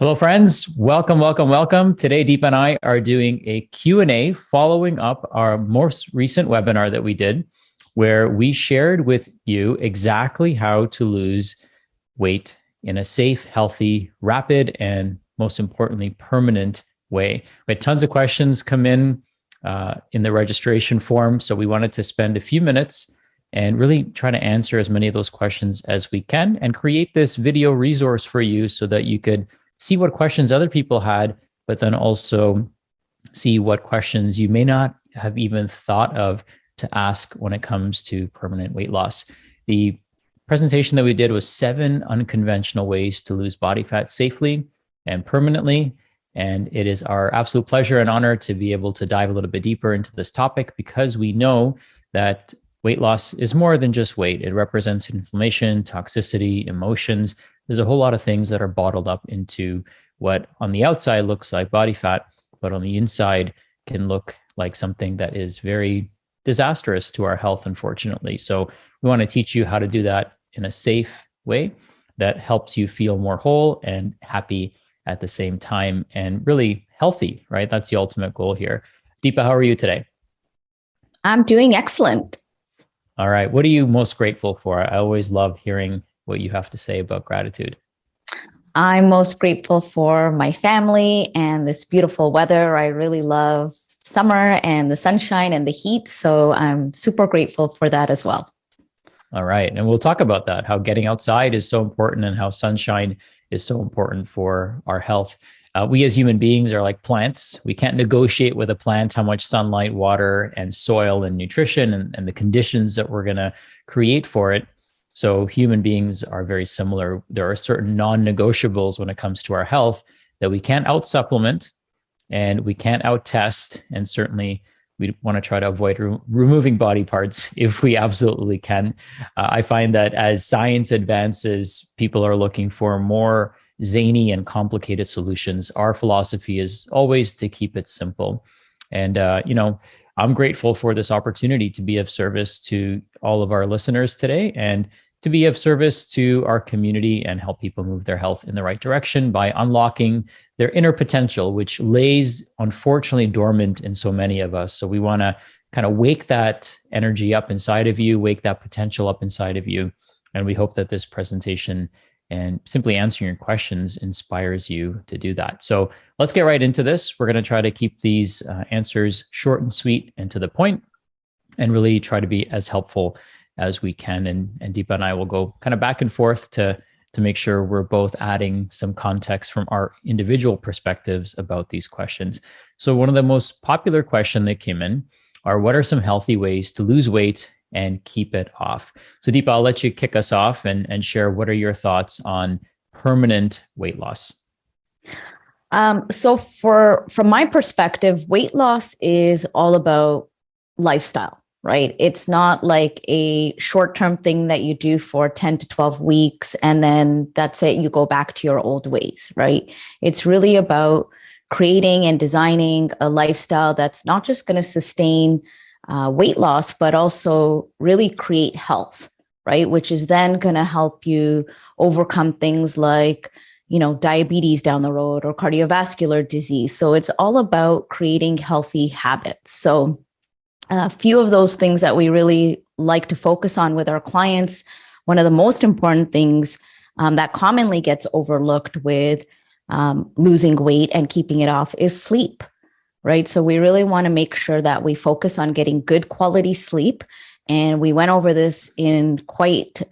Hello, friends. Welcome, welcome, welcome. Today, Deepa and I are doing a Q&A following up our most recent webinar that we did, where we shared with you exactly how to lose weight in a safe, healthy, rapid, and most importantly, permanent way. We had tons of questions come in the registration form. So we wanted to spend a few minutes and really try to answer as many of those questions as we can and create this video resource for you so that you could see what questions other people had, but then also see what questions you may not have even thought of to ask when it comes to permanent weight loss. The presentation that we did was 7 unconventional ways to lose body fat safely and permanently. And it is our absolute pleasure and honor to be able to dive a little bit deeper into this topic because we know that weight loss is more than just weight. It represents inflammation, toxicity, emotions. There's a whole lot of things that are bottled up into what on the outside looks like body fat, but on the inside can look like something that is very disastrous to our health, unfortunately. So we want to teach you how to do that in a safe way that helps you feel more whole and happy at the same time and really healthy, right? That's the ultimate goal here. Deepa, how are you today? I'm doing excellent. All right. What are you most grateful for? I always love hearing what you have to say about gratitude. I'm most grateful for my family and this beautiful weather. I really love summer and the sunshine and the heat. So I'm super grateful for that as well. All right. And we'll talk about that, how getting outside is so important and how sunshine is so important for our health. We as human beings are like plants. We can't negotiate with a plant how much sunlight, water, and soil and nutrition and the conditions that we're going to create for it. So human beings are very similar. There are certain non-negotiables when it comes to our health that we can't out-supplement and we can't out-test. And certainly we want to try to avoid removing body parts if we absolutely can. I find that as science advances, people are looking for more zany and complicated solutions. Our philosophy is always to keep it simple. And, I'm grateful for this opportunity to be of service to all of our listeners today and to be of service to our community and help people move their health in the right direction by unlocking their inner potential, which lays unfortunately dormant in so many of us. So we want to kind of wake that energy up inside of you, wake that potential up inside of you. And we hope that this presentation and simply answering your questions inspires you to do that. So let's get right into this. We're going to try to keep these answers short and sweet and to the point and really try to be as helpful as we can. And Deepa and I will go kind of back and forth to make sure we're both adding some context from our individual perspectives about these questions. So one of the most popular questions that came in are, what are some healthy ways to lose weight and keep it off? So Deepa, I'll let you kick us off and share what are your thoughts on permanent weight loss? So from my perspective, weight loss is all about lifestyle, right? It's not like a short-term thing that you do for 10 to 12 weeks and then that's it, you go back to your old ways, right? It's really about creating and designing a lifestyle that's not just going to sustain weight loss, but also really create health, right? Which is then going to help you overcome things like, diabetes down the road or cardiovascular disease. So it's all about creating healthy habits. So a few of those things that we really like to focus on with our clients, one of the most important things that commonly gets overlooked with losing weight and keeping it off is sleep. Right. So we really want to make sure that we focus on getting good quality sleep. And we went over this in quite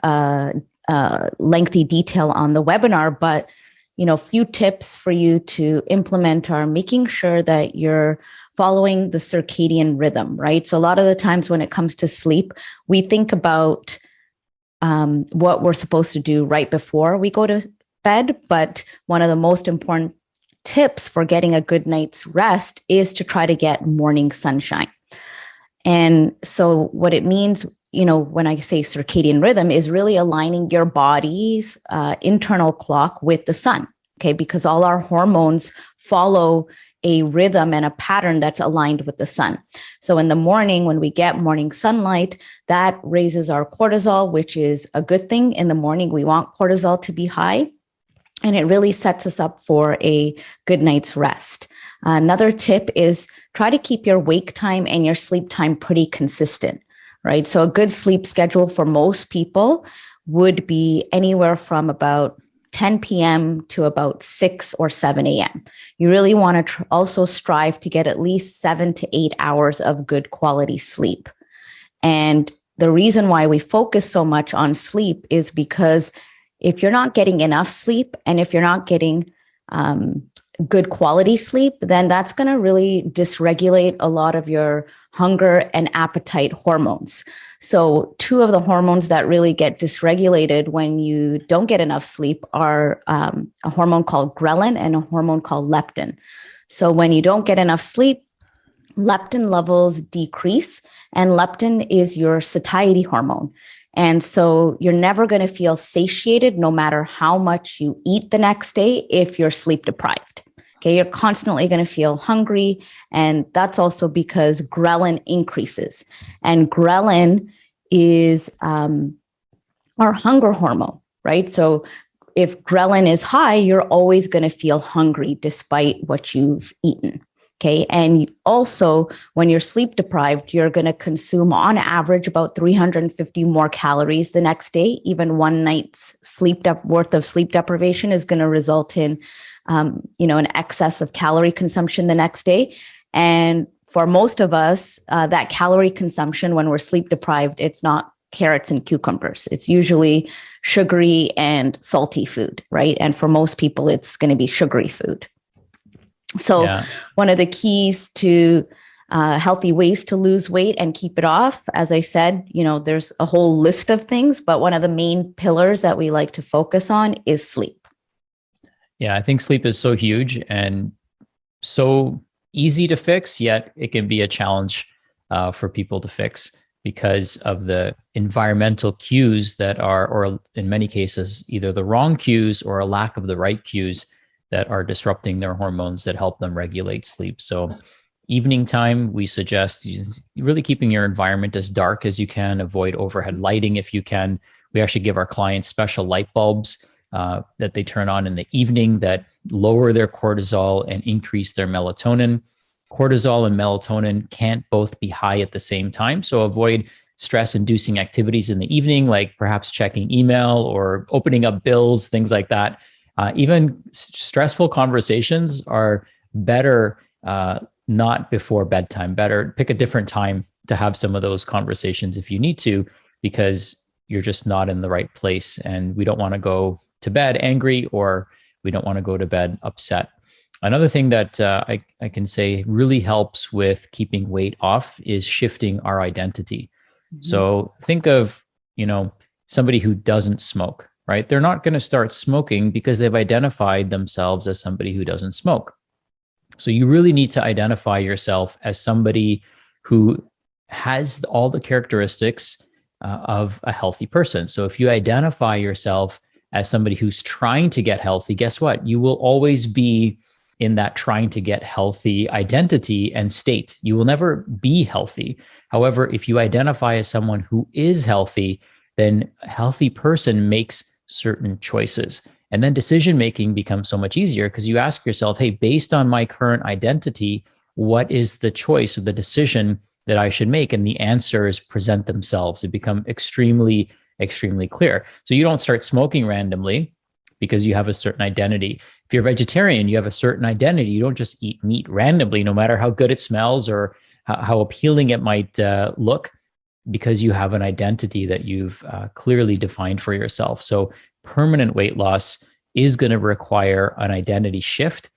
lengthy detail on the webinar, but, a few tips for you to implement are making sure that you're following the circadian rhythm, right? So a lot of the times when it comes to sleep, we think about what we're supposed to do right before we go to bed. But one of the most important tips for getting a good night's rest is to try to get morning sunshine. And so what it means, when I say circadian rhythm, is really aligning your body's internal clock with the sun, okay? Because all our hormones follow a rhythm and a pattern that's aligned with the sun. So in the morning, when we get morning sunlight, that raises our cortisol, which is a good thing. In the morning, we want cortisol to be high. and it really sets us up for a good night's rest. Another tip is try to keep your wake time and your sleep time pretty consistent, right? So a good sleep schedule for most people would be anywhere from about 10 p.m. to about 6 or 7 a.m. You really want to also strive to get at least 7 to 8 hours of good quality sleep. And the reason why we focus so much on sleep is because if you're not getting enough sleep and if you're not getting good quality sleep, then that's going to really dysregulate a lot of your hunger and appetite hormones. So two of the hormones that really get dysregulated when you don't get enough sleep are a hormone called ghrelin and a hormone called leptin. So when you don't get enough sleep, leptin levels decrease, and leptin is your satiety hormone. And so you're never going to feel satiated no matter how much you eat the next day if you're sleep deprived. Okay, you're constantly going to feel hungry. And that's also because ghrelin increases. And ghrelin is our hunger hormone, right? So if ghrelin is high, you're always going to feel hungry despite what you've eaten. Okay. And also, when you're sleep deprived, you're going to consume on average about 350 more calories the next day. Even one night's worth of sleep deprivation is going to result in, an excess of calorie consumption the next day. And for most of us, that calorie consumption when we're sleep deprived, it's not carrots and cucumbers. It's usually sugary and salty food, right? And for most people, it's going to be sugary food. So one of the keys to healthy ways to lose weight and keep it off, as I said, there's a whole list of things, but one of the main pillars that we like to focus on is sleep. Yeah, I think sleep is so huge and so easy to fix, yet it can be a challenge for people to fix because of the environmental cues that are, or in many cases, either the wrong cues or a lack of the right cues that are disrupting their hormones that help them regulate sleep. So evening time, we suggest really keeping your environment as dark as you can, avoid overhead lighting if you can. We actually give our clients special light bulbs that they turn on in the evening that lower their cortisol and increase their melatonin. Cortisol and melatonin can't both be high at the same time. So avoid stress-inducing activities in the evening, like perhaps checking email or opening up bills, things like that. Even stressful conversations are better not before bedtime. Better pick a different time to have some of those conversations if you need to, because you're just not in the right place. And we don't want to go to bed angry, or we don't want to go to bed upset. Another thing that I can say really helps with keeping weight off is shifting our identity. Mm-hmm. So think of, somebody who doesn't smoke. Right? They're not going to start smoking because they've identified themselves as somebody who doesn't smoke. So you really need to identify yourself as somebody who has all the characteristics of a healthy person. So if you identify yourself as somebody who's trying to get healthy, guess what? You will always be in that trying to get healthy identity and state. You will never be healthy. However, if you identify as someone who is healthy, then a healthy person makes certain choices. And then decision making becomes so much easier because you ask yourself, hey, based on my current identity, what is the choice or the decision that I should make? And the answers present themselves. They become extremely, extremely clear. So you don't start smoking randomly because you have a certain identity. If you're a vegetarian, you have a certain identity. You don't just eat meat randomly, no matter how good it smells or how appealing it might look, because you have an identity that you've clearly defined for yourself. So permanent weight loss is going to require an identity shift.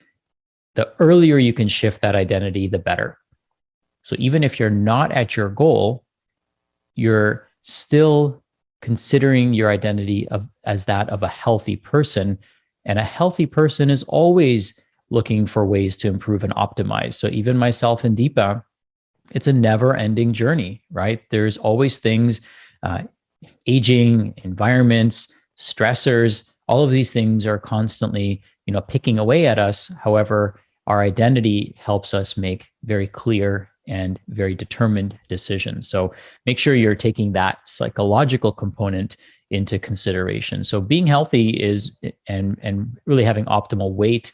The earlier you can shift that identity, the better. So even if you're not at your goal, you're still considering your identity as that of a healthy person. And a healthy person is always looking for ways to improve and optimize. So even myself and Deepa, it's a never-ending journey, right? There's always things, aging, environments, stressors, all of these things are constantly, picking away at us. However, our identity helps us make very clear and very determined decisions. So make sure you're taking that psychological component into consideration. So being healthy is and really having optimal weight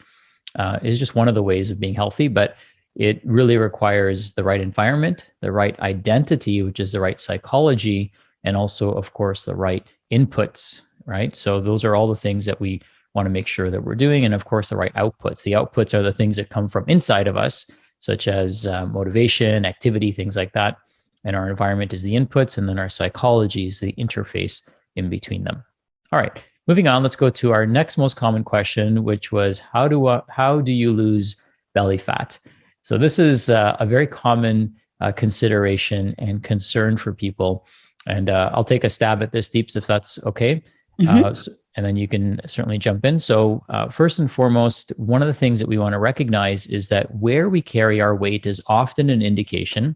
is just one of the ways of being healthy, but it really requires the right environment, the right identity, which is the right psychology, and also, of course, the right inputs, right? So those are all the things that we want to make sure that we're doing. And of course, the right outputs. The outputs are the things that come from inside of us, such as motivation, activity, things like that. And our environment is the inputs, and then our psychology is the interface in between them. All right, moving on, let's go to our next most common question, which was how do you lose belly fat? So this is a very common consideration and concern for people. And I'll take a stab at this, Deeps, if that's okay. And then you can certainly jump in. So first and foremost, one of the things that we want to recognize is that where we carry our weight is often an indication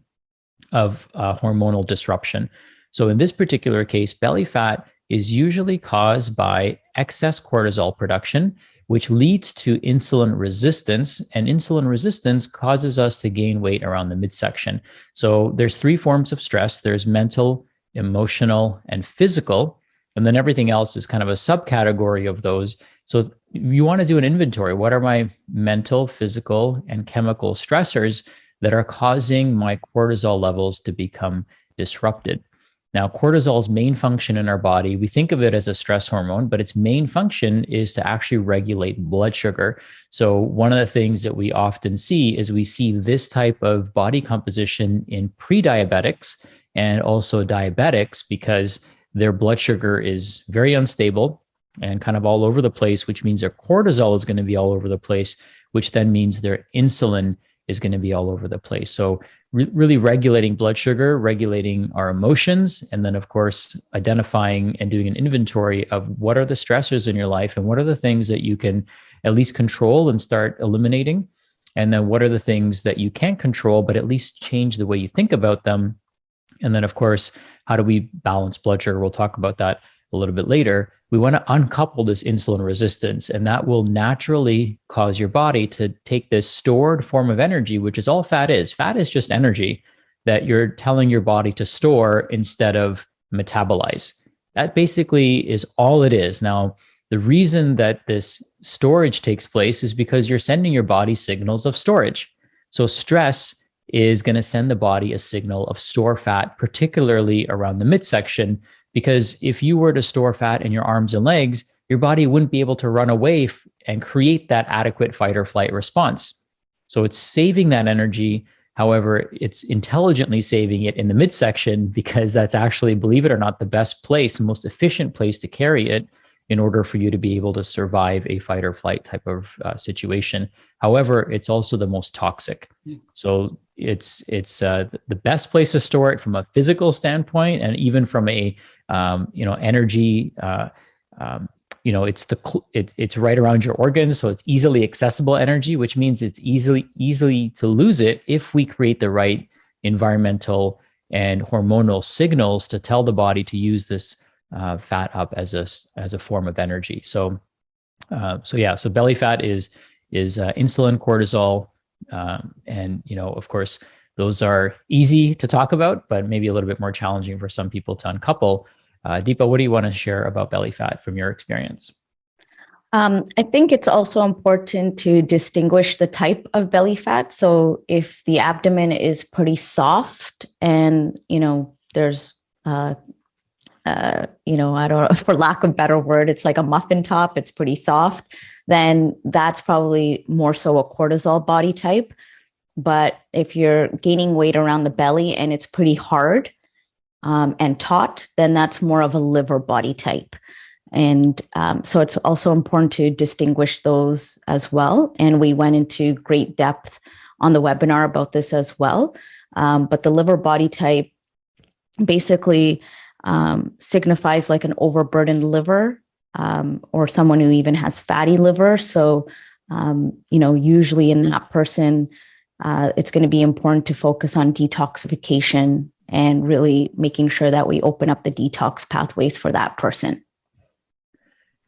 of hormonal disruption. So in this particular case, belly fat is usually caused by excess cortisol production, which leads to insulin resistance. And insulin resistance causes us to gain weight around the midsection. So there's three forms of stress. There's mental, emotional, and physical. And then everything else is kind of a subcategory of those. So you want to do an inventory. What are my mental, physical, and chemical stressors that are causing my cortisol levels to become disrupted? Now, cortisol's main function in our body, we think of it as a stress hormone, but its main function is to actually regulate blood sugar. So one of the things that we often see is we see this type of body composition in pre-diabetics and also diabetics because their blood sugar is very unstable and kind of all over the place, which means their cortisol is going to be all over the place, which then means their insulin is going to be all over the place. So really regulating blood sugar, regulating our emotions, and then of course, identifying and doing an inventory of what are the stressors in your life and what are the things that you can at least control and start eliminating. And then what are the things that you can't control, but at least change the way you think about them. And then of course, how do we balance blood sugar? We'll talk about that a little bit later. We want to uncouple this insulin resistance, and that will naturally cause your body to take this stored form of energy, which is all fat is. Fat is just energy that you're telling your body to store instead of metabolize. That basically is all it is. Now, the reason that this storage takes place is because you're sending your body signals of storage. So stress is going to send the body a signal of store fat, particularly around the midsection, because if you were to store fat in your arms and legs, your body wouldn't be able to run away and create that adequate fight or flight response. So it's saving that energy. However, it's intelligently saving it in the midsection because that's actually, believe it or not, the best place, most efficient place to carry it in order for you to be able to survive a fight or flight type of situation. However, it's also the most toxic. So it's the best place to store it from a physical standpoint, and even from a energy. It's right around your organs, so it's easily accessible energy, which means it's easily to lose it if we create the right environmental and hormonal signals to tell the body to use this fat up as a form of energy. So belly fat is insulin, cortisol, and of course those are easy to talk about, but maybe a little bit more challenging for some people to uncouple. Deepa, what do you want to share about belly fat from your experience? I think it's also important to distinguish the type of belly fat. So if the abdomen is pretty soft and, there's, I don't, for lack of a better word, it's like a muffin top, it's pretty soft, then that's probably more so a cortisol body type. But if you're gaining weight around the belly and it's pretty hard and taut, then that's more of a liver body type. And so it's also important to distinguish those as well. And we went into great depth on the webinar about this as well. But the liver body type basically signifies like an overburdened liver or someone who even has fatty liver. So, usually in that person, it's going to be important to focus on detoxification and really making sure that we open up the detox pathways for that person.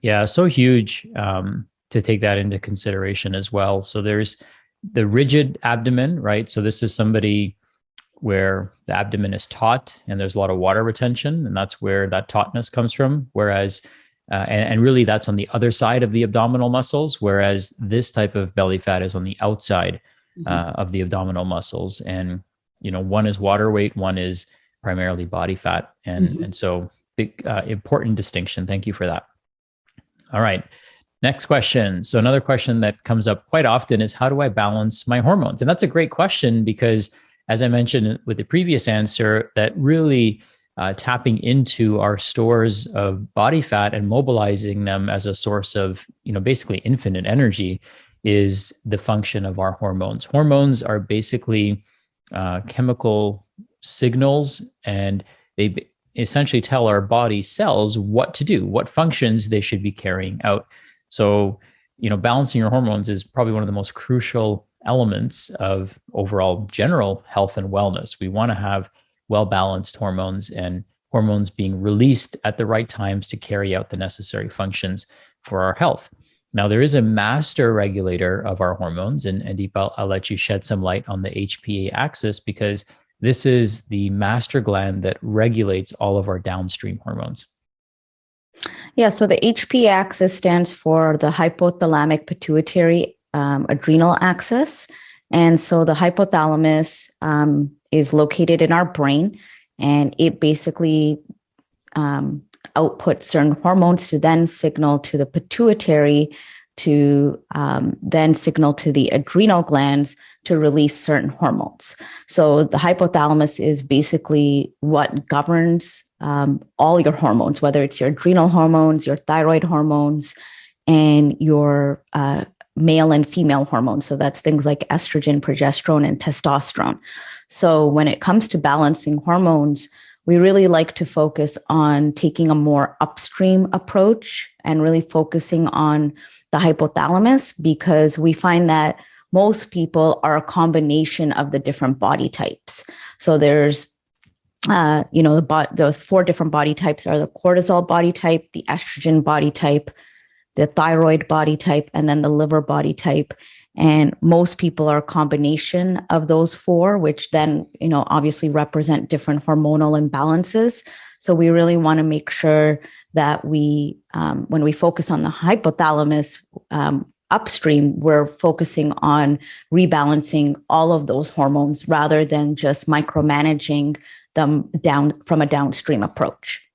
Yeah, so huge to take that into consideration as well. So there's the rigid abdomen, right? So this is somebody where the abdomen is taut and there's a lot of water retention, and that's where that tautness comes from. Whereas, and really that's on the other side of the abdominal muscles, whereas this type of belly fat is on the outside of the abdominal muscles. And, one is water weight, one is primarily body fat. And so big, important distinction. Thank you for that. All right. Next question. So another question that comes up quite often is, how do I balance my hormones? And that's a great question because, as I mentioned with the previous answer, that really tapping into our stores of body fat and mobilizing them as a source of, basically infinite energy is the function of our hormones. Hormones are basically chemical signals, and they essentially tell our body cells what to do, what functions they should be carrying out. So, balancing your hormones is probably one of the most crucial elements of overall general health and wellness. We want to have well-balanced hormones and hormones being released at the right times to carry out the necessary functions for our health. Now, there is a master regulator of our hormones, and Deep, I'll let you shed some light on the HPA axis, because this is the master gland that regulates all of our downstream hormones. Yeah, so the HPA axis stands for the hypothalamic pituitary adrenal axis. And so the hypothalamus is located in our brain, and it basically outputs certain hormones to then signal to the pituitary to then signal to the adrenal glands to release certain hormones. So the hypothalamus is basically what governs all your hormones, whether it's your adrenal hormones, your thyroid hormones, and your male and female hormones. So that's things like estrogen, progesterone, and testosterone. So when it comes to balancing hormones, we really like to focus on taking a more upstream approach and really focusing on the hypothalamus, because we find that most people are a combination of the different body types. So there's the 4 different body types are the cortisol body type, the estrogen body type, the thyroid body type, and then the liver body type. And most people are a combination of those 4, which then, obviously represent different hormonal imbalances. So we really want to make sure that we, when we focus on the hypothalamus upstream, we're focusing on rebalancing all of those hormones rather than just micromanaging them down from a downstream approach.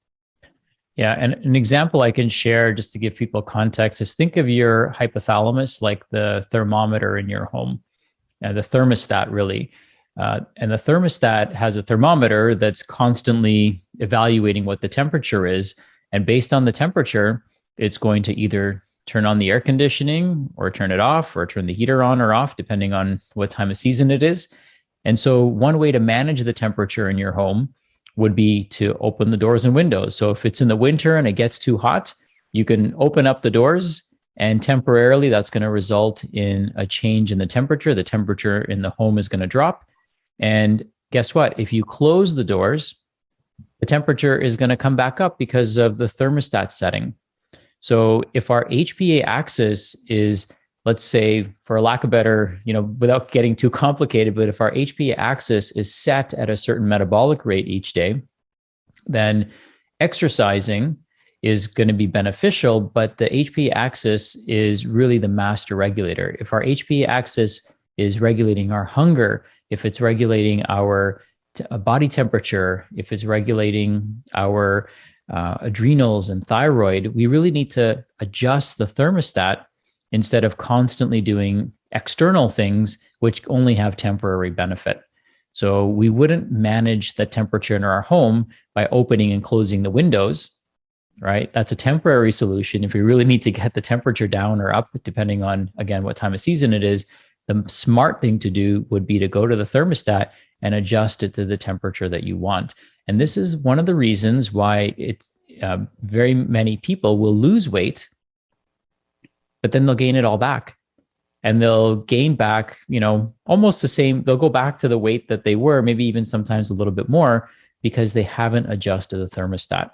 Yeah, and an example I can share just to give people context is, think of your hypothalamus like the thermometer in your home, the thermostat really. And the thermostat has a thermometer that's constantly evaluating what the temperature is. And based on the temperature, it's going to either turn on the air conditioning or turn it off, or turn the heater on or off, depending on what time of season it is. And so one way to manage the temperature in your home would be to open the doors and windows. So if it's in the winter and it gets too hot, you can open up the doors, and temporarily that's going to result in a change in the temperature. The temperature in the home is going to drop. And guess what? If you close the doors, the temperature is going to come back up because of the thermostat setting. So if our HPA axis is, let's say, for lack of better, without getting too complicated, but if our HPA axis is set at a certain metabolic rate each day, then exercising is going to be beneficial, but the HPA axis is really the master regulator. If our HPA axis is regulating our hunger, if it's regulating our body temperature, if it's regulating our adrenals and thyroid, we really need to adjust the thermostat instead of constantly doing external things which only have temporary benefit. So we wouldn't manage the temperature in our home by opening and closing the windows, right? That's a temporary solution. If we really need to get the temperature down or up, depending on, again, what time of season it is, the smart thing to do would be to go to the thermostat and adjust it to the temperature that you want. And this is one of the reasons why it's very many people will lose weight, but then they'll gain it all back. And they'll gain back, almost the same. They'll go back to the weight that they were, maybe even sometimes a little bit more, because they haven't adjusted the thermostat.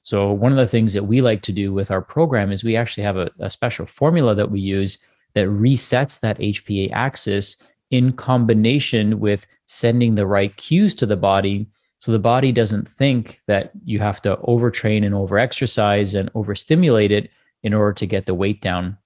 So one of the things that we like to do with our program is we actually have a special formula that we use that resets that HPA axis in combination with sending the right cues to the body, so the body doesn't think that you have to overtrain and overexercise and overstimulate it in order to get the weight down.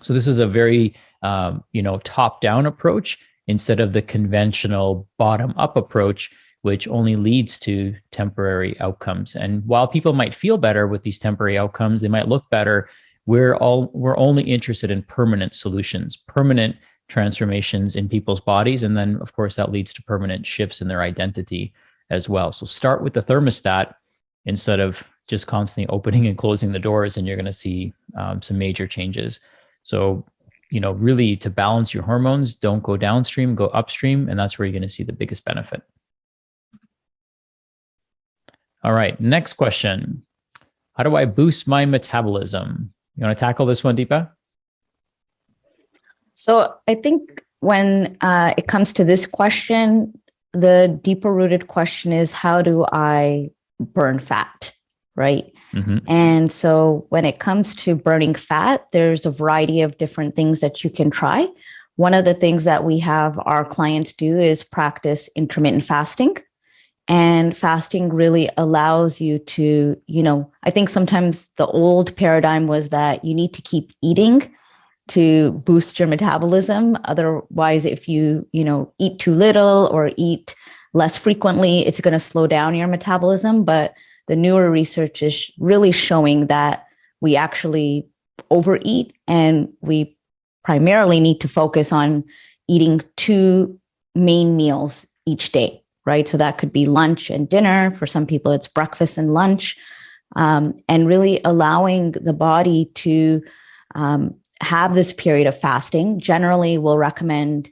So this is a very top-down approach instead of the conventional bottom-up approach, which only leads to temporary outcomes. And while people might feel better with these temporary outcomes, they might look better. We're only interested in permanent solutions, permanent transformations in people's bodies, and then of course that leads to permanent shifts in their identity as well. So start with the thermostat instead of just constantly opening and closing the doors, and you're going to see some major changes. So, really to balance your hormones, don't go downstream, go upstream, and that's where you're going to see the biggest benefit. All right, next question. How do I boost my metabolism? You want to tackle this one, Deepa? So I think when it comes to this question, the deeper rooted question is, how do I burn fat, right? Mm-hmm. And so when it comes to burning fat, there's a variety of different things that you can try. One of the things that we have our clients do is practice intermittent fasting. And fasting really allows you to, I think sometimes the old paradigm was that you need to keep eating to boost your metabolism. Otherwise, if you, eat too little or eat less frequently, it's going to slow down your metabolism. But the newer research is really showing that we actually overeat, and we primarily need to focus on eating 2 main meals each day, right? So that could be lunch and dinner. For some people, it's breakfast and lunch, and really allowing the body to have this period of fasting. Generally, we'll recommend,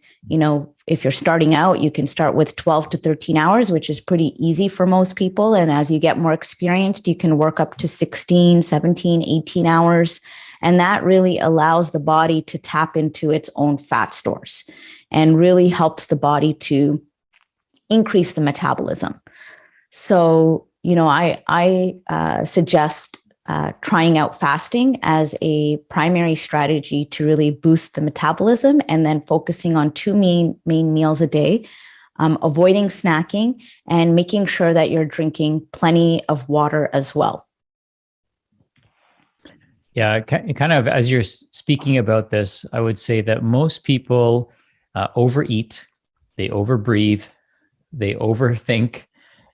if you're starting out, you can start with 12 to 13 hours, which is pretty easy for most people. And as you get more experienced, you can work up to 16, 17, 18 hours. And that really allows the body to tap into its own fat stores and really helps the body to increase the metabolism. So, I suggest trying out fasting as a primary strategy to really boost the metabolism, and then focusing on 2 main meals a day, avoiding snacking, and making sure that you're drinking plenty of water as well. Yeah, kind of as you're speaking about this, I would say that most people overeat, they overbreathe, they overthink,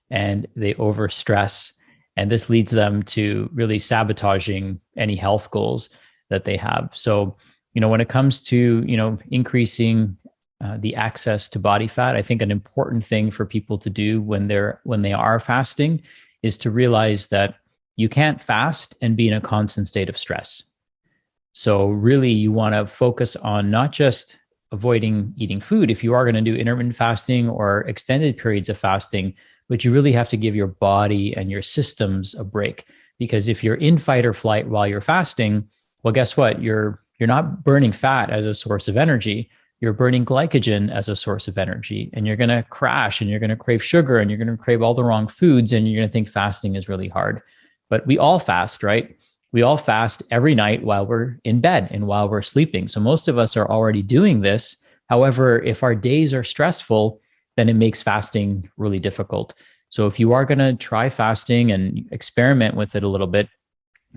and they overstress. And this leads them to really sabotaging any health goals that they have. So, when it comes to, increasing the access to body fat, I think an important thing for people to do when they are fasting is to realize that you can't fast and be in a constant state of stress. So really, you want to focus on not just avoiding eating food if you are going to do intermittent fasting or extended periods of fasting, but you really have to give your body and your systems a break. Because if you're in fight or flight while you're fasting, well, guess what? You're not burning fat as a source of energy. You're burning glycogen as a source of energy, and you're going to crash, and you're going to crave sugar, and you're going to crave all the wrong foods, and you're going to think fasting is really hard. But we all fast, right? We all fast every night while we're in bed and while we're sleeping. So most of us are already doing this. However, if our days are stressful, then it makes fasting really difficult. So if you are going to try fasting and experiment with it a little bit,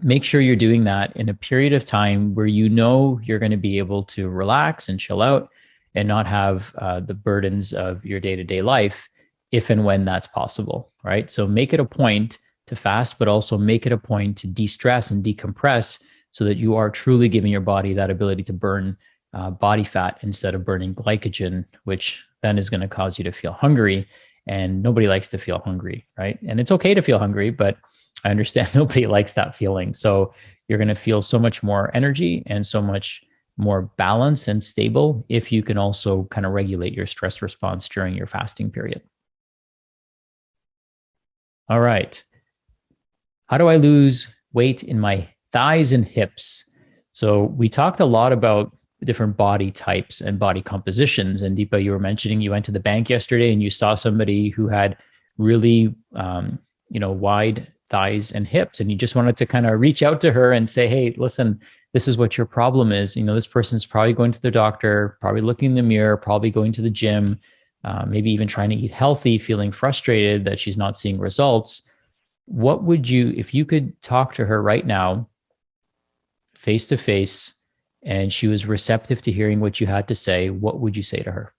make sure you're doing that in a period of time where you're going to be able to relax and chill out and not have the burdens of your day-to-day life, if and when that's possible, right? So make it a point to fast, but also make it a point to de-stress and decompress so that you are truly giving your body that ability to burn body fat instead of burning glycogen, which then is going to cause you to feel hungry. And nobody likes to feel hungry, right? And it's okay to feel hungry, but I understand nobody likes that feeling. So you're going to feel so much more energy and so much more balanced and stable if you can also kind of regulate your stress response during your fasting period. All right. How do I lose weight in my thighs and hips? So we talked a lot about different body types and body compositions. And Deepa, you were mentioning you went to the bank yesterday and you saw somebody who had really, wide thighs and hips, and you just wanted to kind of reach out to her and say, hey, listen, this is what your problem is. This person's probably going to the doctor, probably looking in the mirror, probably going to the gym, maybe even trying to eat healthy, feeling frustrated that she's not seeing results. What would you, if you could talk to her right now, face to face, and she was receptive to hearing what you had to say, what would you say to her?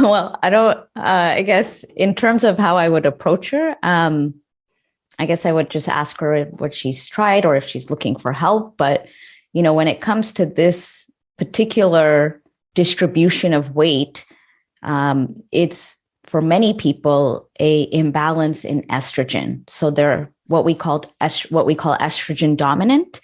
Well, I don't, I guess in terms of how I would approach her, I guess I would just ask her what she's tried or if she's looking for help. But, when it comes to this particular distribution of weight, it's for many people a imbalance in estrogen. So they're what we call estrogen dominant.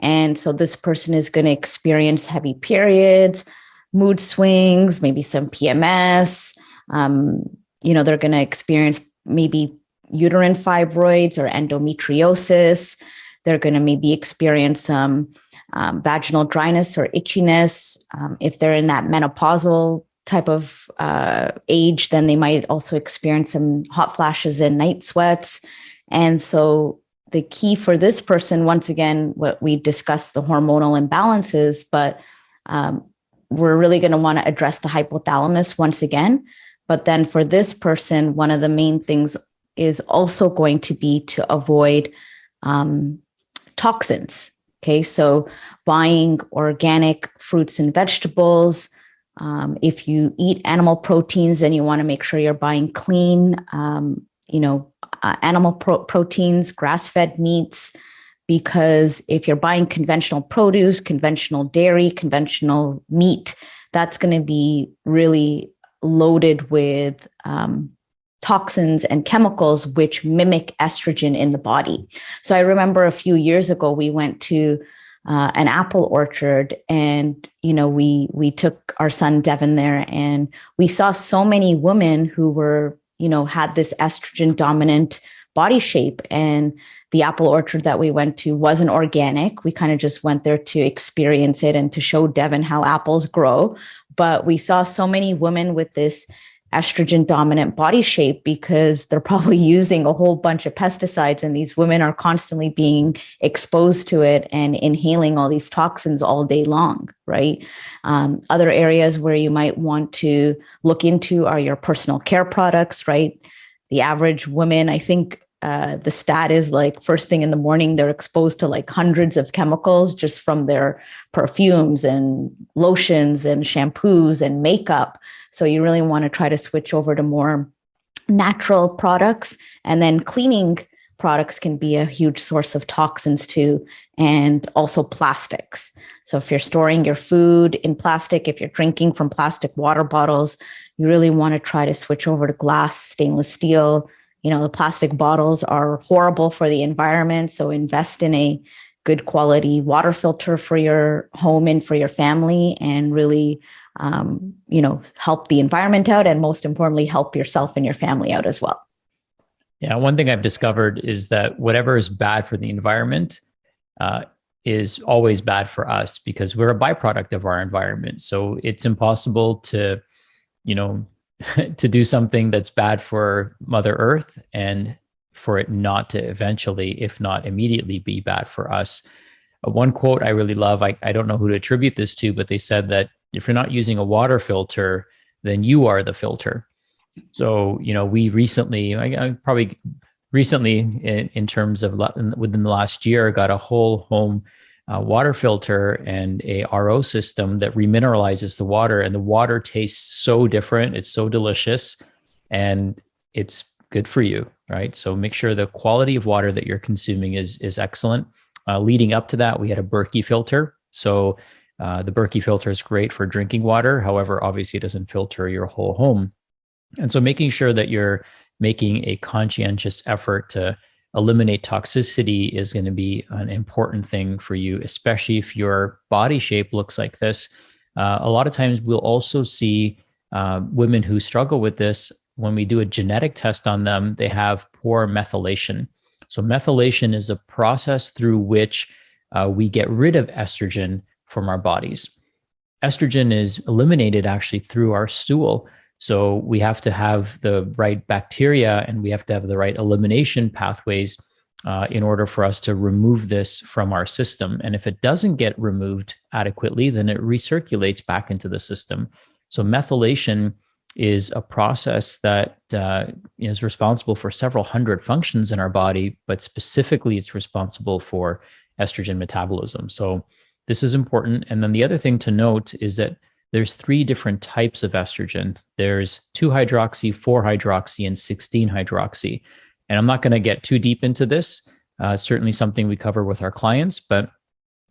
And so this person is going to experience heavy periods, mood swings, maybe some PMS. They're going to experience maybe uterine fibroids or endometriosis. They're going to maybe experience some vaginal dryness or itchiness. If they're in that menopausal type of age, then they might also experience some hot flashes and night sweats. And so the key for this person, once again, what we discussed, the hormonal imbalances, but we're really going to want to address the hypothalamus once again. But then for this person, one of the main things is also going to be to avoid toxins. Okay, so buying organic fruits and vegetables. If you eat animal proteins, then you want to make sure you're buying clean, animal proteins, grass-fed meats, because if you're buying conventional produce, conventional dairy, conventional meat, that's going to be really loaded with toxins and chemicals which mimic estrogen in the body. So I remember a few years ago, we went to an apple orchard, and we took our son Devin there, and we saw so many women who were had this estrogen dominant body shape. And the apple orchard that we went to wasn't organic. We kind of just went there to experience it and to show Devin how apples grow. But we saw so many women with this estrogen dominant body shape because they're probably using a whole bunch of pesticides, and these women are constantly being exposed to it and inhaling all these toxins all day long, right? Other areas where you might want to look into are your personal care products, right? The average woman, I think the stat is like first thing in the morning, they're exposed to like hundreds of chemicals just from their perfumes and lotions and shampoos and makeup. So you really want to try to switch over to more natural products. And then cleaning products can be a huge source of toxins too, and also plastics. So if you're storing your food in plastic, if you're drinking from plastic water bottles, you really want to try to switch over to glass, stainless steel. The plastic bottles are horrible for the environment. So invest in a good quality water filter for your home and for your family, and really help the environment out, and most importantly, help yourself and your family out as well. Yeah, one thing I've discovered is that whatever is bad for the environment is always bad for us, because we're a byproduct of our environment. So it's impossible to, to do something that's bad for Mother Earth and for it not to eventually, if not immediately, be bad for us. One quote I really love, I don't know who to attribute this to, but they said that if you're not using a water filter, then you are the filter. So, we recently, I probably recently in terms of within the last year, got a whole home water filter and a RO system that remineralizes the water, and the water tastes so different. It's so delicious, and it's good for you, right? So make sure the quality of water that you're consuming is excellent. Leading up to that, we had a Berkey filter. So the Berkey filter is great for drinking water. However, obviously it doesn't filter your whole home. And so making sure that you're making a conscientious effort to eliminate toxicity is going to be an important thing for you, especially if your body shape looks like this. A lot of times we'll also see women who struggle with this. When we do a genetic test on them, they have poor methylation. So methylation is a process through which we get rid of estrogen from our bodies. Estrogen is eliminated actually through our stool. So we have to have the right bacteria, and we have to have the right elimination pathways in order for us to remove this from our system. And if it doesn't get removed adequately, then it recirculates back into the system. So methylation is a process that is responsible for several hundred functions in our body, but specifically it's responsible for estrogen metabolism. So this is important. And then the other thing to note is that there's 3 different types of estrogen. There's 2-hydroxy, 4-hydroxy, and 16-hydroxy. And I'm not going to get too deep into this. Certainly something we cover with our clients. But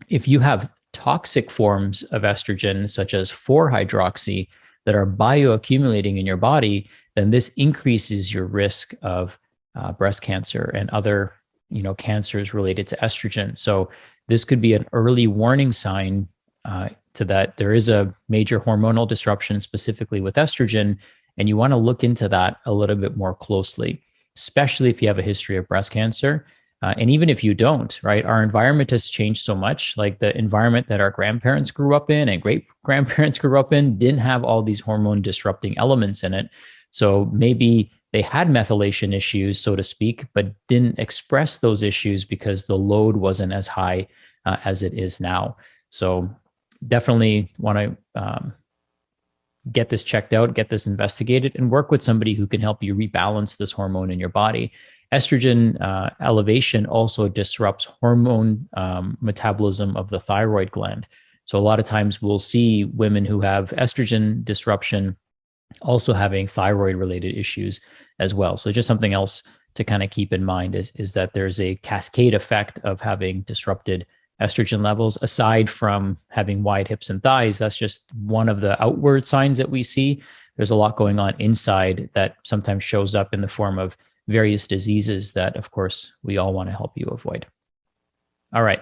if you have toxic forms of estrogen, such as 4-hydroxy, that are bioaccumulating in your body, then this increases your risk of breast cancer and other cancers related to estrogen. So this could be an early warning sign to that there is a major hormonal disruption, specifically with estrogen, and you want to look into that a little bit more closely, especially if you have a history of breast cancer. And even if you don't, right, our environment has changed so much. Like the environment that our grandparents grew up in and great grandparents grew up in didn't have all these hormone disrupting elements in it. So maybe they had methylation issues, so to speak, but didn't express those issues because the load wasn't as high as it is now. So definitely want to get this checked out, get this investigated, and work with somebody who can help you rebalance this hormone in your body. Estrogen elevation also disrupts hormone metabolism of the thyroid gland. So a lot of times we'll see women who have estrogen disruption also having thyroid related issues as well. So just something else to kind of keep in mind is that there's a cascade effect of having disrupted estrogen levels. Aside from having wide hips and thighs, that's just one of the outward signs that we see. There's a lot going on inside that sometimes shows up in the form of various diseases that, of course, we all want to help you avoid. All right,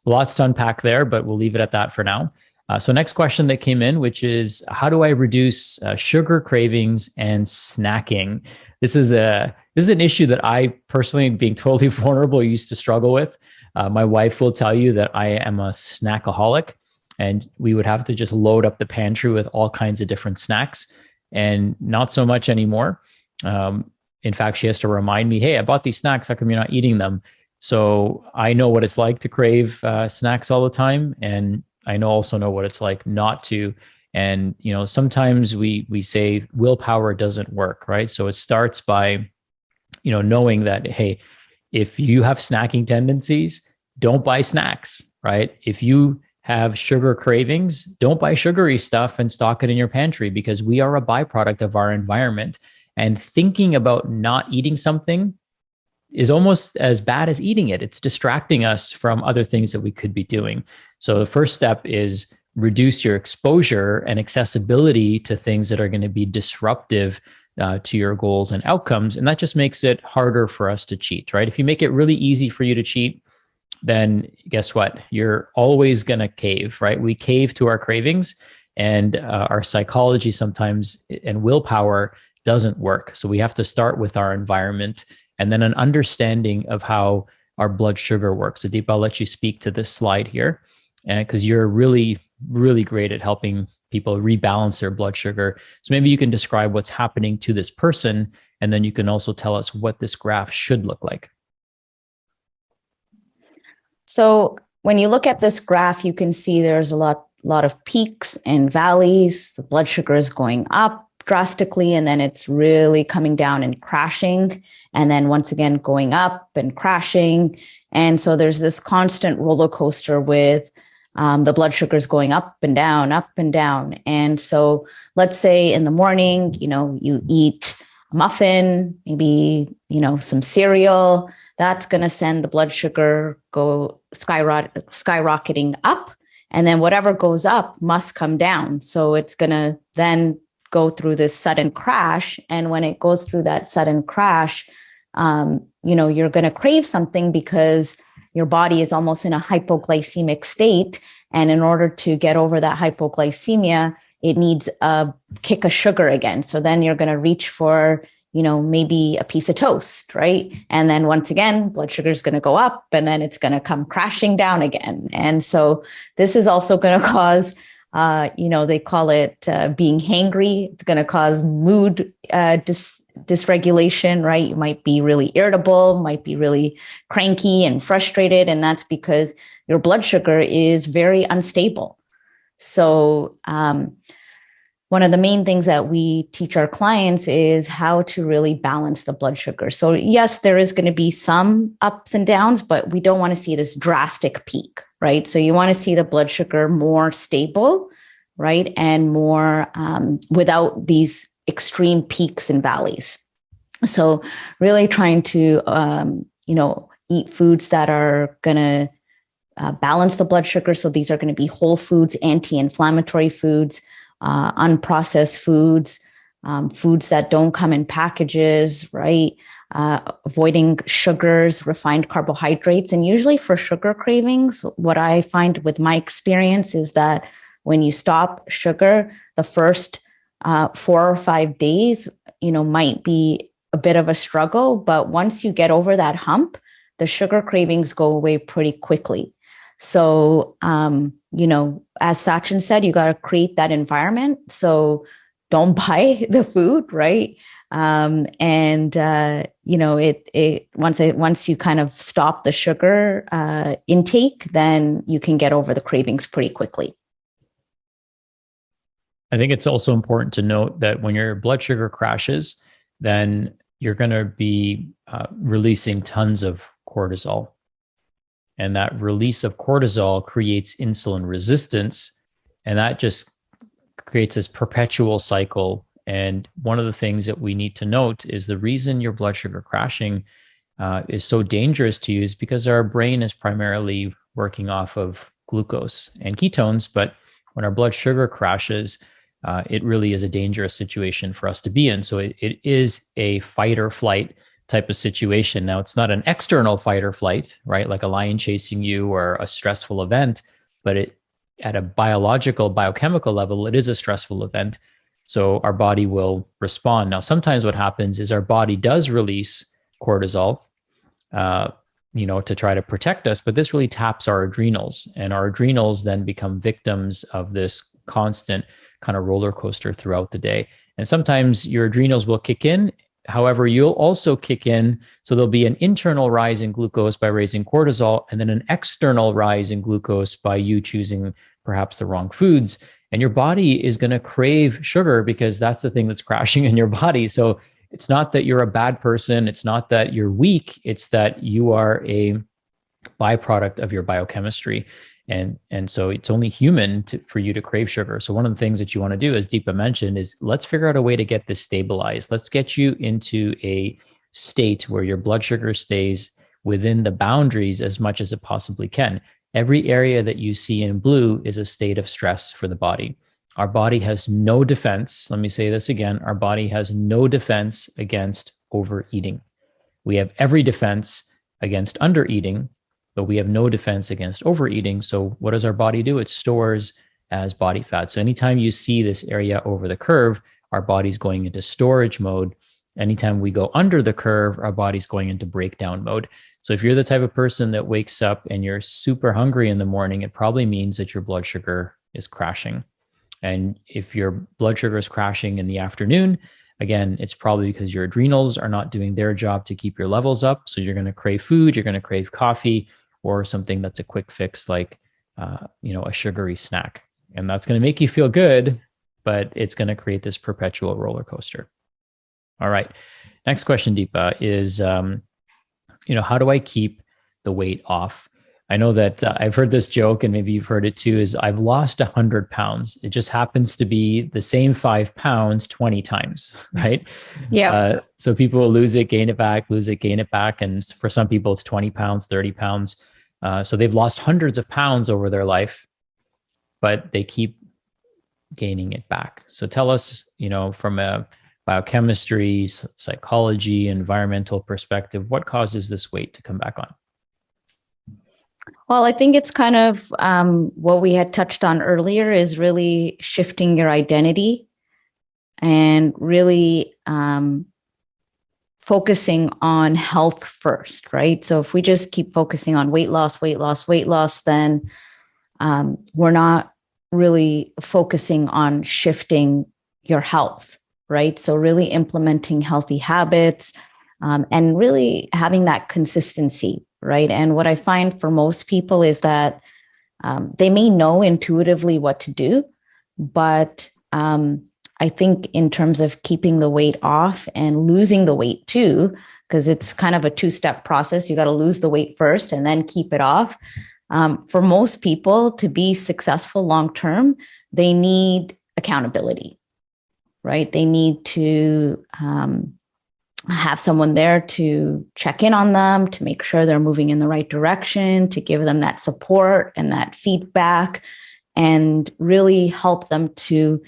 lots to unpack there, but we'll leave it at that for now. So next question that came in, which is, how do I reduce sugar cravings and snacking? This is an issue that I personally, being totally vulnerable, used to struggle with. My wife will tell you that I am a snackaholic, and we would have to just load up the pantry with all kinds of different snacks, and not so much anymore. In fact, she has to remind me, hey, I bought these snacks. How come you're not eating them? So I know what it's like to crave snacks all the time. And I also know what it's like not to. And, sometimes we say willpower doesn't work, right? So it starts by, knowing that, hey, if you have snacking tendencies, don't buy snacks, right? If you have sugar cravings, don't buy sugary stuff and stock it in your pantry, because we are a byproduct of our environment. And thinking about not eating something is almost as bad as eating it. It's distracting us from other things that we could be doing. So the first step is reduce your exposure and accessibility to things that are going to be disruptive to your goals and outcomes. And that just makes it harder for us to cheat, right? If you make it really easy for you to cheat, then guess what? You're always going to cave, right? We cave to our cravings, and our psychology sometimes and willpower doesn't work. So we have to start with our environment and then an understanding of how our blood sugar works. So Deep, I'll let you speak to this slide here, because you're really, really great at helping people rebalance their blood sugar. So maybe you can describe what's happening to this person, and then you can also tell us what this graph should look like. So when you look at this graph, you can see there's a lot of peaks and valleys. The blood sugar is going up drastically, and then it's really coming down and crashing, and then once again going up and crashing. And so there's this constant roller coaster with the blood sugars going up and down, up and down. And so let's say in the morning, you eat a muffin, maybe, some cereal. That's going to send the blood sugar go skyrocketing up. And then whatever goes up must come down. So it's going to then go through this sudden crash. And when it goes through that sudden crash, you're going to crave something because your body is almost in a hypoglycemic state. And in order to get over that hypoglycemia, it needs a kick of sugar again. So then you're going to reach for, maybe a piece of toast, right? And then once again, blood sugar is going to go up, and then it's going to come crashing down again. And so this is also going to cause they call it being hangry. It's going to cause mood dysregulation, right? You might be really irritable, might be really cranky and frustrated. And that's because your blood sugar is very unstable. So, one of the main things that we teach our clients is how to really balance the blood sugar. So yes, there is going to be some ups and downs, but we don't want to see this drastic peak, right? So you want to see the blood sugar more stable, right? And more without these extreme peaks and valleys. So really trying to, eat foods that are going to balance the blood sugar. So these are going to be whole foods, anti-inflammatory foods, unprocessed foods, foods that don't come in packages, right? Avoiding sugars, refined carbohydrates. And usually for sugar cravings, what I find with my experience is that when you stop sugar, the first 4 or 5 days, might be a bit of a struggle. But once you get over that hump, the sugar cravings go away pretty quickly. So, as Sachin said, you got to create that environment. So don't buy the food, right? Once you kind of stop the sugar intake, then you can get over the cravings pretty quickly. I think it's also important to note that when your blood sugar crashes, then you're going to be releasing tons of cortisol. And that release of cortisol creates insulin resistance. And that just creates this perpetual cycle. And one of the things that we need to note is the reason your blood sugar crashing is so dangerous to you is because our brain is primarily working off of glucose and ketones. But when our blood sugar crashes, it really is a dangerous situation for us to be in. So it is a fight or flight type of situation. Now, it's not an external fight or flight, right? Like a lion chasing you or a stressful event, but at a biological, biochemical level, it is a stressful event. So our body will respond. Now, sometimes what happens is our body does release cortisol, to try to protect us, but this really taps our adrenals, and our adrenals then become victims of this constant kind of roller coaster throughout the day. And sometimes your adrenals will kick in. However, you'll also kick in. So there'll be an internal rise in glucose by raising cortisol, and then an external rise in glucose by you choosing perhaps the wrong foods. And your body is going to crave sugar because that's the thing that's crashing in your body. So it's not that you're a bad person. It's not that you're weak. It's that you are a byproduct of your biochemistry. And so it's only human for you to crave sugar. So one of the things that you want to do, as Deepa mentioned, is let's figure out a way to get this stabilized. Let's get you into a state where your blood sugar stays within the boundaries as much as it possibly can. Every area that you see in blue is a state of stress for the body. Our body has no defense. Let me say this again. Our body has no defense against overeating. We have every defense against undereating, but we have no defense against overeating. So what does our body do? It stores as body fat. So anytime you see this area over the curve, our body's going into storage mode. Anytime we go under the curve, our body's going into breakdown mode. So if you're the type of person that wakes up and you're super hungry in the morning, it probably means that your blood sugar is crashing. And if your blood sugar is crashing in the afternoon, again, it's probably because your adrenals are not doing their job to keep your levels up. So you're going to crave food, you're going to crave coffee, or something that's a quick fix like, a sugary snack. And that's going to make you feel good, but it's going to create this perpetual roller coaster. All right. Next question, Deepa, is, how do I keep the weight off? I know that I've heard this joke, and maybe you've heard it too, is I've lost 100 pounds. It just happens to be the same 5 pounds 20 times, right? Yeah. So people will lose it, gain it back, lose it, gain it back. And for some people, it's 20 pounds, 30 pounds. So they've lost hundreds of pounds over their life, but they keep gaining it back. So tell us, from a biochemistry, psychology, environmental perspective, what causes this weight to come back on? Well, I think it's kind of what we had touched on earlier is really shifting your identity and really focusing on health first, right? So if we just keep focusing on weight loss, then we're not really focusing on shifting your health, right? So really implementing healthy habits, and really having that consistency, right? And what I find for most people is that they may know intuitively what to do, but I think in terms of keeping the weight off and losing the weight too, because it's kind of a two-step process. You got to lose the weight first and then keep it off. For most people to be successful long term, they need accountability, right? They need to have someone there to check in on them, to make sure they're moving in the right direction, to give them that support and that feedback, and really help them to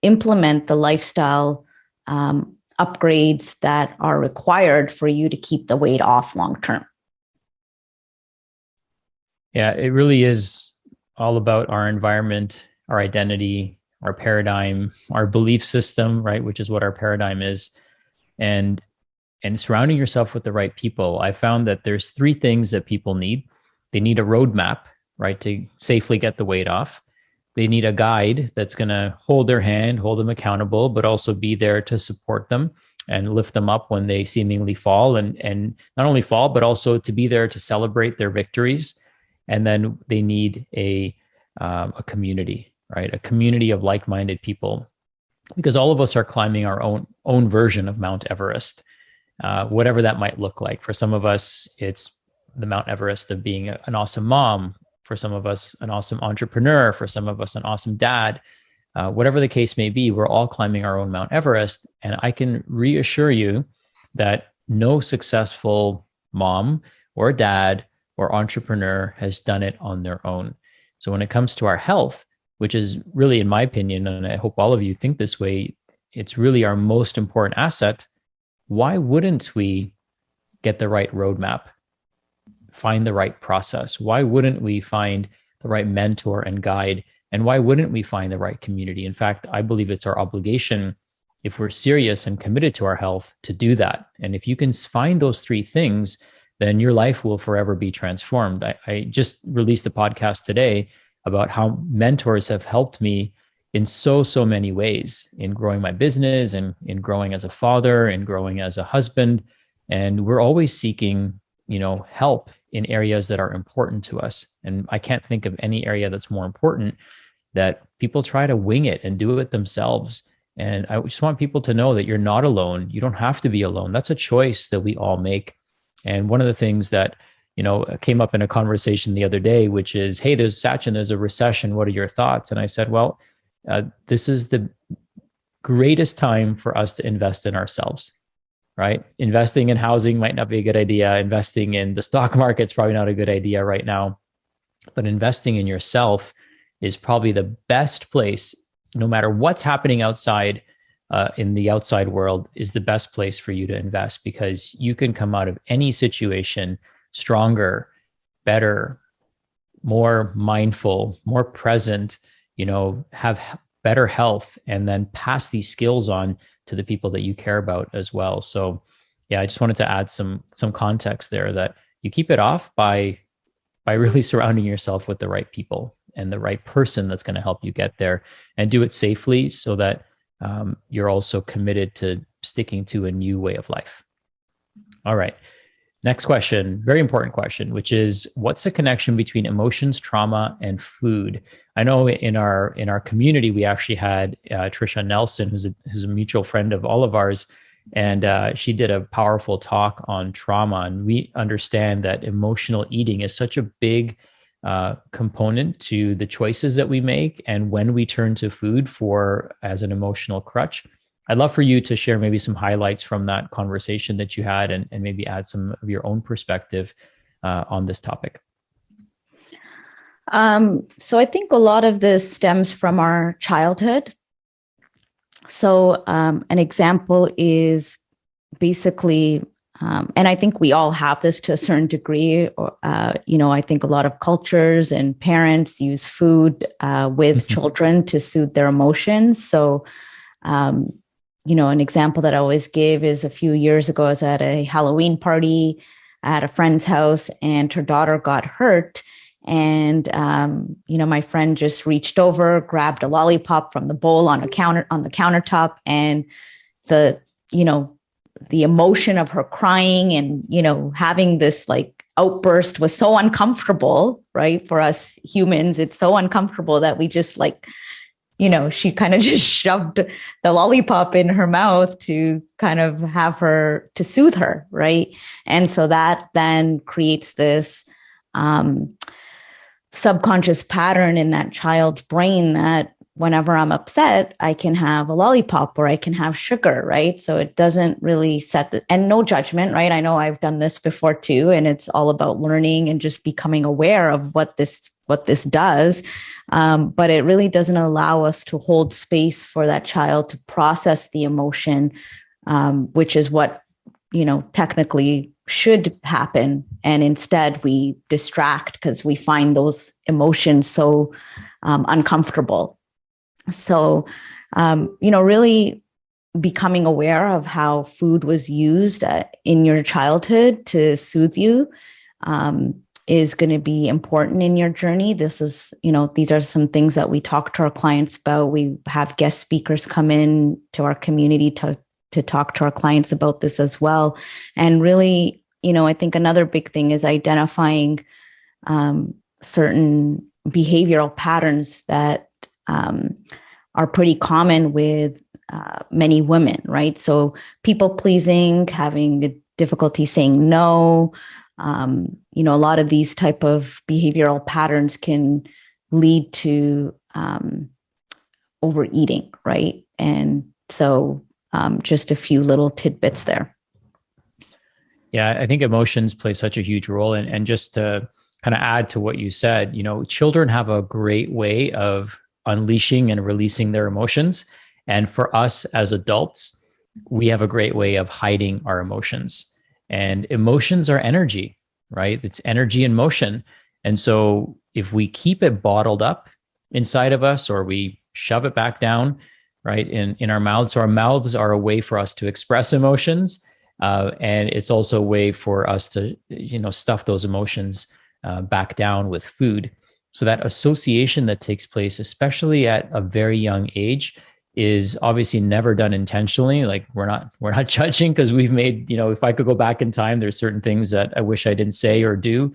implement the lifestyle upgrades that are required for you to keep the weight off long term. Yeah, it really is all about our environment, our identity, our paradigm, our belief system, right? Which is what our paradigm is. And surrounding yourself with the right people. I found that there's three things that people need. They need a roadmap, right, to safely get the weight off. They need a guide that's going to hold their hand, hold them accountable, but also be there to support them and lift them up when they seemingly fall, and not only fall, but also to be there to celebrate their victories. And then they need a community, right? A community of like-minded people, because all of us are climbing our own version of Mount Everest, whatever that might look like. For some of us, it's the Mount Everest of being an awesome mom. For some of us, an awesome entrepreneur. For some of us, an awesome dad. Whatever the case may be, we're all climbing our own Mount Everest. And I can reassure you that no successful mom or dad or entrepreneur has done it on their own. So when it comes to our health, which is really, in my opinion, and I hope all of you think this way, it's really our most important asset. Why wouldn't we get the right roadmap, find the right process? Why wouldn't we find the right mentor and guide? And why wouldn't we find the right community? In fact, I believe it's our obligation, if we're serious and committed to our health, to do that. And if you can find those three things, then your life will forever be transformed. I just released a podcast today about how mentors have helped me in so many ways in growing my business and in growing as a father and growing as a husband. And we're always seeking, help in areas that are important to us. And I can't think of any area that's more important, that people try to wing it and do it themselves. And I just want people to know that you're not alone. You don't have to be alone. That's a choice that we all make. And one of the things that, came up in a conversation the other day, which is, hey, there's a recession. What are your thoughts? And I said, well, this is the greatest time for us to invest in ourselves, right? Investing in housing might not be a good idea. Investing in the stock market's probably not a good idea right now. But investing in yourself is probably the best place, no matter what's happening outside, in the outside world, is the best place for you to invest, because you can come out of any situation stronger, better, more mindful, more present, have better health, and then pass these skills on to the people that you care about as well. So yeah, I just wanted to add some context there, that you keep it off by really surrounding yourself with the right people and the right person that's going to help you get there, and do it safely, so that you're also committed to sticking to a new way of life. All right. Next question, very important question, which is, what's the connection between emotions, trauma, and food? I know in our community, we actually had Trisha Nelson, who's a mutual friend of all of ours, and she did a powerful talk on trauma. And we understand that emotional eating is such a big component to the choices that we make and when we turn to food as an emotional crutch. I'd love for you to share maybe some highlights from that conversation that you had, and maybe add some of your own perspective on this topic. So I think a lot of this stems from our childhood. So an example is basically, and I think we all have this to a certain degree. I think a lot of cultures and parents use food with children to soothe their emotions. So, an example that I always give is, a few years ago, I was at a Halloween party at a friend's house, and her daughter got hurt. And, my friend just reached over, grabbed a lollipop from the bowl on the countertop, and the, you know, the emotion of her crying and, you know, having this like outburst was so uncomfortable, right? For us humans, it's so uncomfortable that we just like, you know, she kind of just shoved the lollipop in her mouth to kind of have her to soothe her, right? And so that then creates this subconscious pattern in that child's brain that whenever I'm upset, I can have a lollipop or I can have sugar, right? So it doesn't really set the, and no judgment, right? I know I've done this before too, and it's all about learning and just becoming aware of what this does. But it really doesn't allow us to hold space for that child to process the emotion, which is what, you know, technically should happen. And instead we distract because we find those emotions so uncomfortable. So, you know, really becoming aware of how food was used in your childhood to soothe you is going to be important in your journey. This is, you know, these are some things that we talk to our clients about. We have guest speakers come in to our community to talk to our clients about this as well. And really, you know, I think another big thing is identifying certain behavioral patterns that are pretty common with many women, right? So people pleasing, having difficulty saying no, you know, a lot of these type of behavioral patterns can lead to overeating, right? And so just a few little tidbits there. Yeah, I think emotions play such a huge role. And just to kind of add to what you said, you know, children have a great way of unleashing and releasing their emotions. And for us as adults, we have a great way of hiding our emotions. And emotions are energy, right? It's energy in motion. And so if we keep it bottled up inside of us or we shove it back down, right, in our mouths, so our mouths are a way for us to express emotions. And it's also a way for us to, you know, stuff those emotions back down with food. So that association that takes place, especially at a very young age, is obviously never done intentionally. Like we're not judging because we've made, you know, if I could go back in time, there's certain things that I wish I didn't say or do.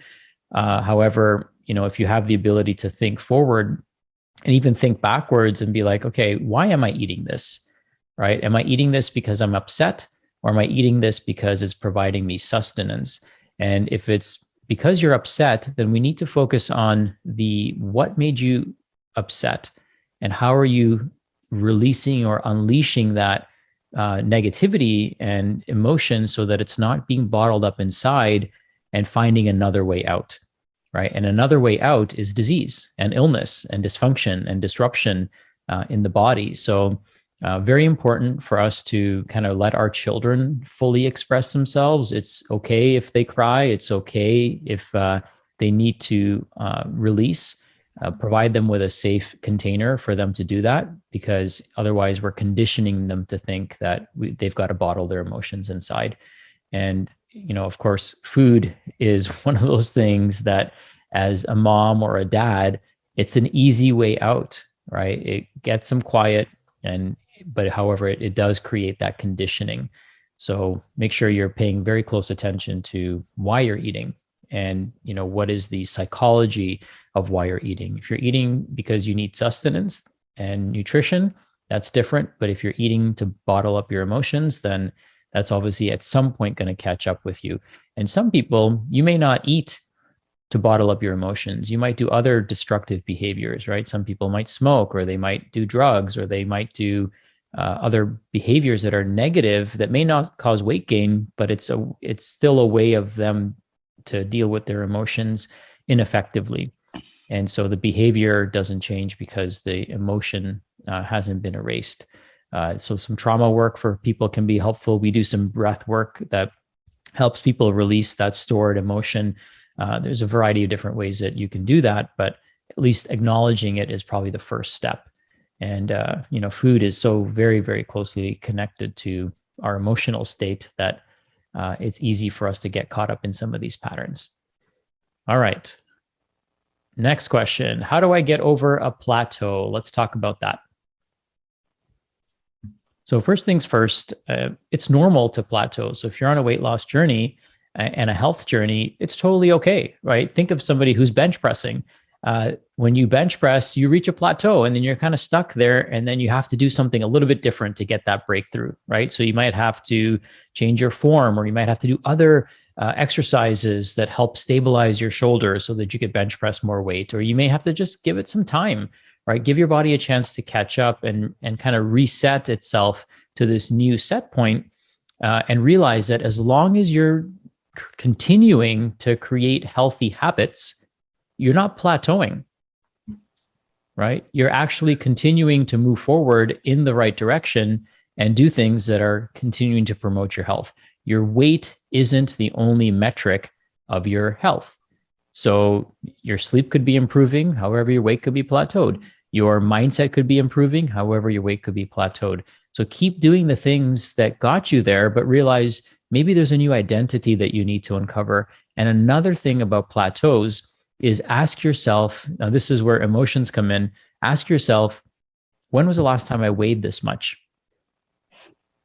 However, you know, if you have the ability to think forward and even think backwards and be like, okay, why am I eating this? Right? Am I eating this because I'm upset? Or am I eating this because it's providing me sustenance? And if it's because you're upset, then we need to focus on the what made you upset and how are you releasing or unleashing that negativity and emotion so that it's not being bottled up inside and finding another way out, right? And another way out is disease and illness and dysfunction and disruption in the body. So very important for us to kind of let our children fully express themselves. It's okay if they cry. It's okay if they need to release. Provide them with a safe container for them to do that, because otherwise we're conditioning them to think that they've got to bottle their emotions inside. And, you know, of course, food is one of those things that as a mom or a dad, it's an easy way out, right? It gets them quiet but however, it does create that conditioning. So make sure you're paying very close attention to why you're eating and, you know, what is the psychology of why you're eating. If you're eating because you need sustenance and nutrition, that's different. But if you're eating to bottle up your emotions, then that's obviously at some point going to catch up with you. And some people, you may not eat to bottle up your emotions. You might do other destructive behaviors, right? Some people might smoke, or they might do drugs, or they might do other behaviors that are negative that may not cause weight gain, but it's still a way of them to deal with their emotions ineffectively. And so the behavior doesn't change because the emotion hasn't been erased. So some trauma work for people can be helpful. We do some breath work that helps people release that stored emotion. There's a variety of different ways that you can do that, but at least acknowledging it is probably the first step. And, you know, food is so very, very closely connected to our emotional state that it's easy for us to get caught up in some of these patterns. All right. Next question. How do I get over a plateau? Let's talk about that. So first things first, it's normal to plateau. So if you're on a weight loss journey and a health journey, it's totally okay, right? Think of somebody who's bench pressing. When you bench press, you reach a plateau and then you're kind of stuck there. And then you have to do something a little bit different to get that breakthrough, right? So you might have to change your form, or you might have to do other exercises that help stabilize your shoulders so that you could bench press more weight, or you may have to just give it some time, right? Give your body a chance to catch up and kind of reset itself to this new set point, and realize that as long as you're continuing to create healthy habits, you're not plateauing, right? You're actually continuing to move forward in the right direction and do things that are continuing to promote your health. Your weight isn't the only metric of your health. So your sleep could be improving, however, your weight could be plateaued. Your mindset could be improving, however, your weight could be plateaued. So keep doing the things that got you there, but realize maybe there's a new identity that you need to uncover. And another thing about plateaus is ask yourself, now this is where emotions come in, ask yourself, when was the last time I weighed this much?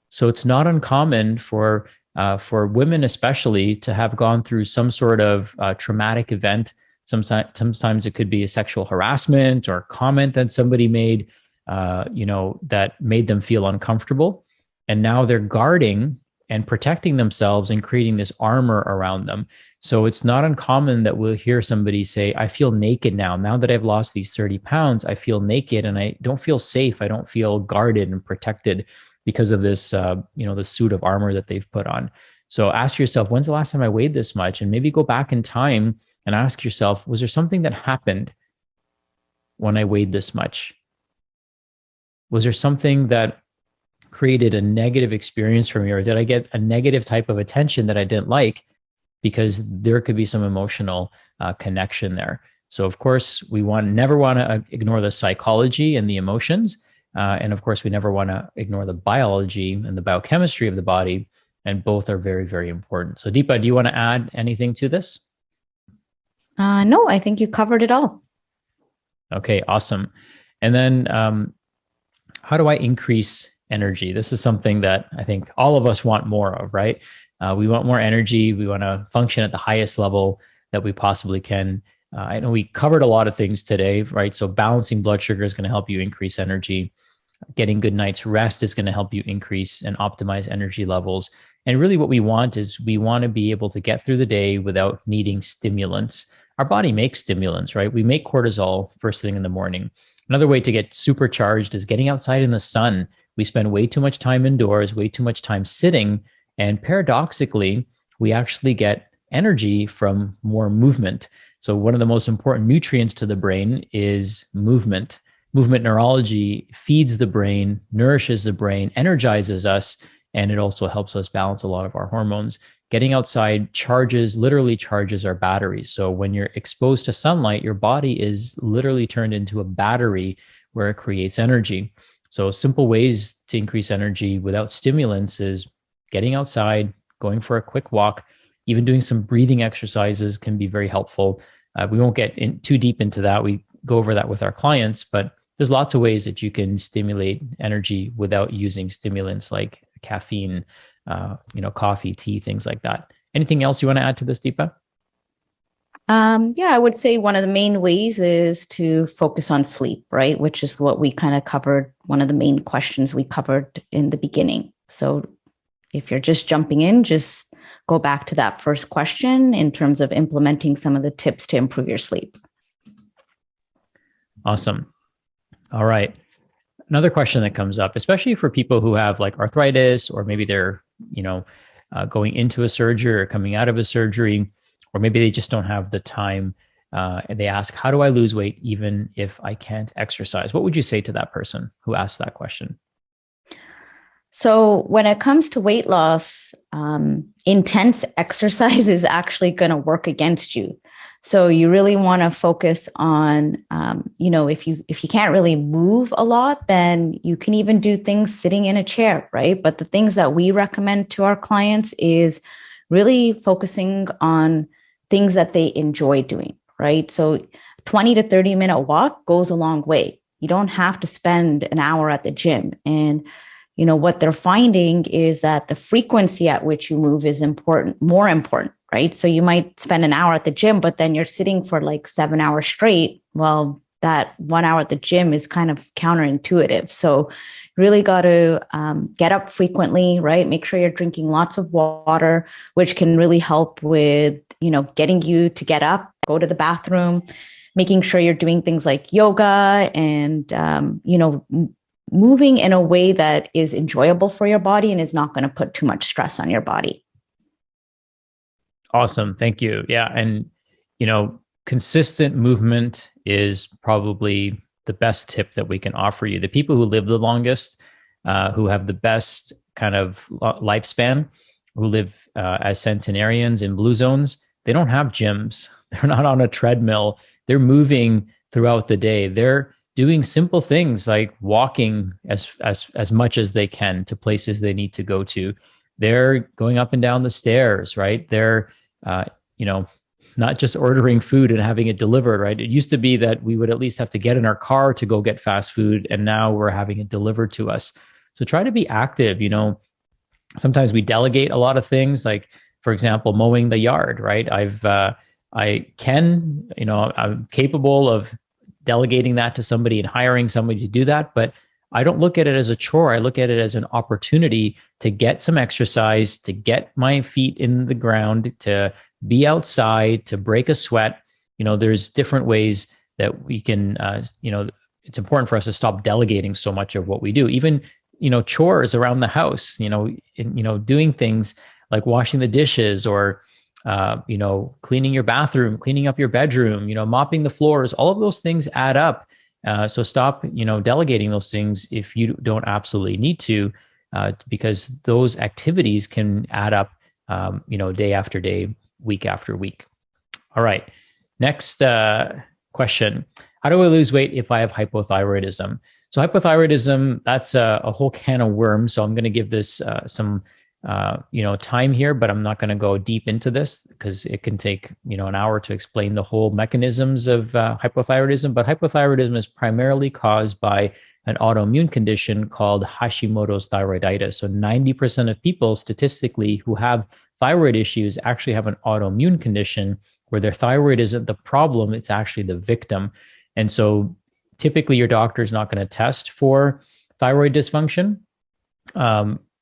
So it's not uncommon for women especially to have gone through some sort of traumatic event. Sometimes it could be a sexual harassment or comment that somebody made, that made them feel uncomfortable. And now they're guarding and protecting themselves and creating this armor around them. So it's not uncommon that we'll hear somebody say, I feel naked now. Now that I've lost these 30 pounds, I feel naked and I don't feel safe. I don't feel guarded and protected because of this, the suit of armor that they've put on. So ask yourself, when's the last time I weighed this much? And maybe go back in time and ask yourself, was there something that happened when I weighed this much? Was there something that created a negative experience for me, or did I get a negative type of attention that I didn't like? Because there could be some emotional connection there. So of course, we never want to ignore the psychology and the emotions. And of course, we never want to ignore the biology and the biochemistry of the body. And both are very, very important. So Deepa, do you want to add anything to this? No, I think you covered it all. Okay, awesome. And then how do I increase energy? This is something that I think all of us want more of, right? We want more energy. We want to function at the highest level that we possibly can. I know we covered a lot of things today, right? So balancing blood sugar is going to help you increase energy. Getting good night's rest is going to help you increase and optimize energy levels. And really what we want is we want to be able to get through the day without needing stimulants. Our body makes stimulants, right? We make cortisol first thing in the morning. Another way to get supercharged is getting outside in the sun. We spend way too much time indoors, way too much time sitting. And paradoxically, we actually get energy from more movement. So one of the most important nutrients to the brain is movement. Movement neurology feeds the brain, nourishes the brain, energizes us, and it also helps us balance a lot of our hormones. Getting outside literally charges our batteries. So when you're exposed to sunlight, your body is literally turned into a battery where it creates energy. So simple ways to increase energy without stimulants is getting outside, going for a quick walk, even doing some breathing exercises can be very helpful. We won't get too deep into that. We go over that with our clients, but there's lots of ways that you can stimulate energy without using stimulants like caffeine, coffee, tea, things like that. Anything else you want to add to this, Deepa? I would say one of the main ways is to focus on sleep, right? Which is what we kind of covered. One of the main questions we covered in the beginning. So if you're just jumping in, just go back to that first question in terms of implementing some of the tips to improve your sleep. Awesome. All right. Another question that comes up, especially for people who have like arthritis, or maybe they're, going into a surgery or coming out of a surgery, or maybe they just don't have the time. And they ask, how do I lose weight even if I can't exercise? What would you say to that person who asked that question? So when it comes to weight loss, intense exercise is actually going to work against you. So you really want to focus on, if you can't really move a lot, then you can even do things sitting in a chair, right? But the things that we recommend to our clients is really focusing on things that they enjoy doing, right? So 20 to 30-minute walk goes a long way. You don't have to spend an hour at the gym. And, what they're finding is that the frequency at which you move is more important, right? So you might spend an hour at the gym, but then you're sitting for like 7 hours straight. Well, that 1 hour at the gym is kind of counterintuitive. So really got to get up frequently, right? Make sure you're drinking lots of water, which can really help with, getting you to get up, go to the bathroom, making sure you're doing things like yoga and, moving in a way that is enjoyable for your body and is not going to put too much stress on your body. Awesome. Thank you. Yeah. And, consistent movement is probably the best tip that we can offer you. The people who live the longest, who have the best kind of lifespan, who live as centenarians in blue zones, they don't have gyms. They're not on a treadmill. They're moving throughout the day. They're doing simple things like walking as much as they can to places they need to go to. They're going up and down the stairs, right? They're, not just ordering food and having it delivered, right? It used to be that we would at least have to get in our car to go get fast food, and now we're having it delivered to us. So try to be active. Sometimes we delegate a lot of things, like, for example, mowing the yard, right? I'm capable of delegating that to somebody and hiring somebody to do that, but I don't look at it as a chore. I look at it as an opportunity to get some exercise, to get my feet in the ground, to be outside, to break a sweat. There's different ways that we can, it's important for us to stop delegating so much of what we do. Even, chores around the house, doing things like washing the dishes or, cleaning your bathroom, cleaning up your bedroom, mopping the floors, all of those things add up. So stop, delegating those things if you don't absolutely need to, because those activities can add up, day after day, week after week. All right. Next question. How do I lose weight if I have hypothyroidism? So hypothyroidism, that's a whole can of worms. So I'm going to give this some time here, but I'm not going to go deep into this because it can take, an hour to explain the whole mechanisms of hypothyroidism. But hypothyroidism is primarily caused by an autoimmune condition called Hashimoto's thyroiditis. So 90% of people statistically who have thyroid issues actually have an autoimmune condition where their thyroid isn't the problem, it's actually the victim. And so typically your doctor is not going to test for thyroid dysfunction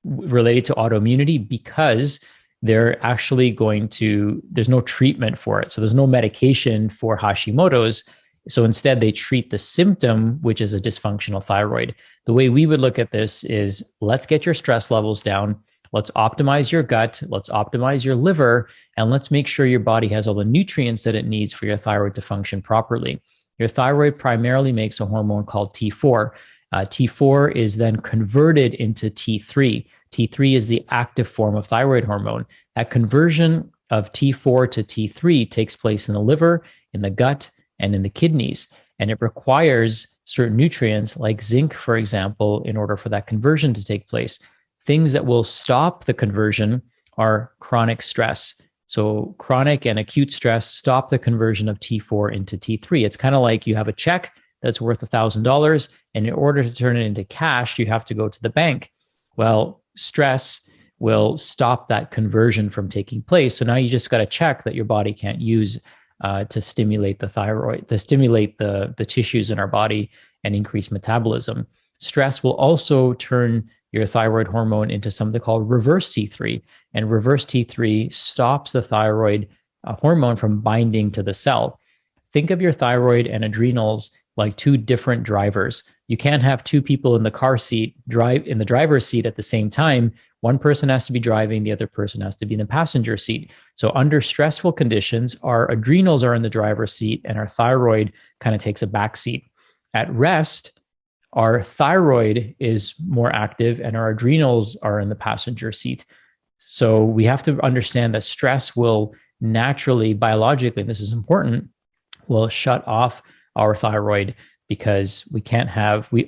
related to autoimmunity because they're actually there's no treatment for it. So there's no medication for Hashimoto's. So instead they treat the symptom, which is a dysfunctional thyroid. The way we would look at this is, let's get your stress levels down. Let's optimize your gut. Let's optimize your liver. And let's make sure your body has all the nutrients that it needs for your thyroid to function properly. Your thyroid primarily makes a hormone called T4. T4 is then converted into T3. T3 is the active form of thyroid hormone. That conversion of T4 to T3 takes place in the liver, in the gut, and in the kidneys. And it requires certain nutrients like zinc, for example, in order for that conversion to take place. Things that will stop the conversion are chronic stress. So chronic and acute stress stop the conversion of T4 into T3. It's kind of like you have a check that's worth $1,000, and in order to turn it into cash, you have to go to the bank. Well, stress will stop that conversion from taking place. So now you just got a check that your body can't use to stimulate the thyroid, to stimulate the tissues in our body and increase metabolism. Stress will also turn your thyroid hormone into something called reverse T3. And reverse T3 stops the thyroid hormone from binding to the cell. Think of your thyroid and adrenals like two different drivers. You can't have two people in the in the driver's seat at the same time. One person has to be driving, the other person has to be in the passenger seat. So under stressful conditions, our adrenals are in the driver's seat and our thyroid kind of takes a back seat. At rest, our thyroid is more active and our adrenals are in the passenger seat. So we have to understand that stress will naturally, biologically, and this is important, will shut off our thyroid because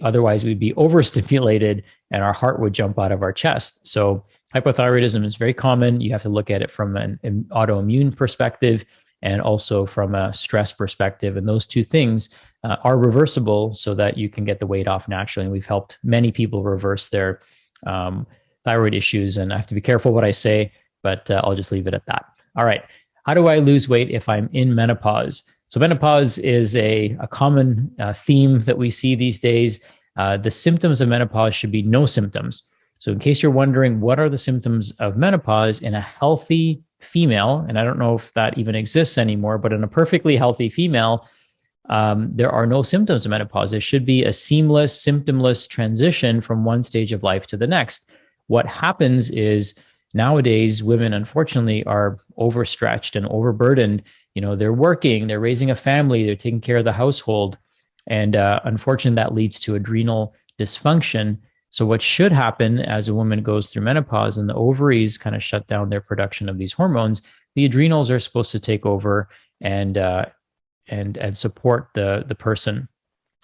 otherwise we'd be overstimulated and our heart would jump out of our chest. So hypothyroidism is very common. You have to look at it from an autoimmune perspective and also from a stress perspective. And those two things are reversible so that you can get the weight off naturally. And we've helped many people reverse their thyroid issues. And I have to be careful what I say, but I'll just leave it at that. All right. How do I lose weight if I'm in menopause? So menopause is a common theme that we see these days. The symptoms of menopause should be no symptoms. So in case you're wondering, what are the symptoms of menopause in a healthy female? And I don't know if that even exists anymore, but in a perfectly healthy female, there are no symptoms of menopause. It should be a seamless, symptomless transition from one stage of life to the next. What happens is nowadays, women, unfortunately, are overstretched and overburdened. They're working, they're raising a family, they're taking care of the household. And unfortunately, that leads to adrenal dysfunction. So what should happen as a woman goes through menopause and the ovaries kind of shut down their production of these hormones, the adrenals are supposed to take over and support the person.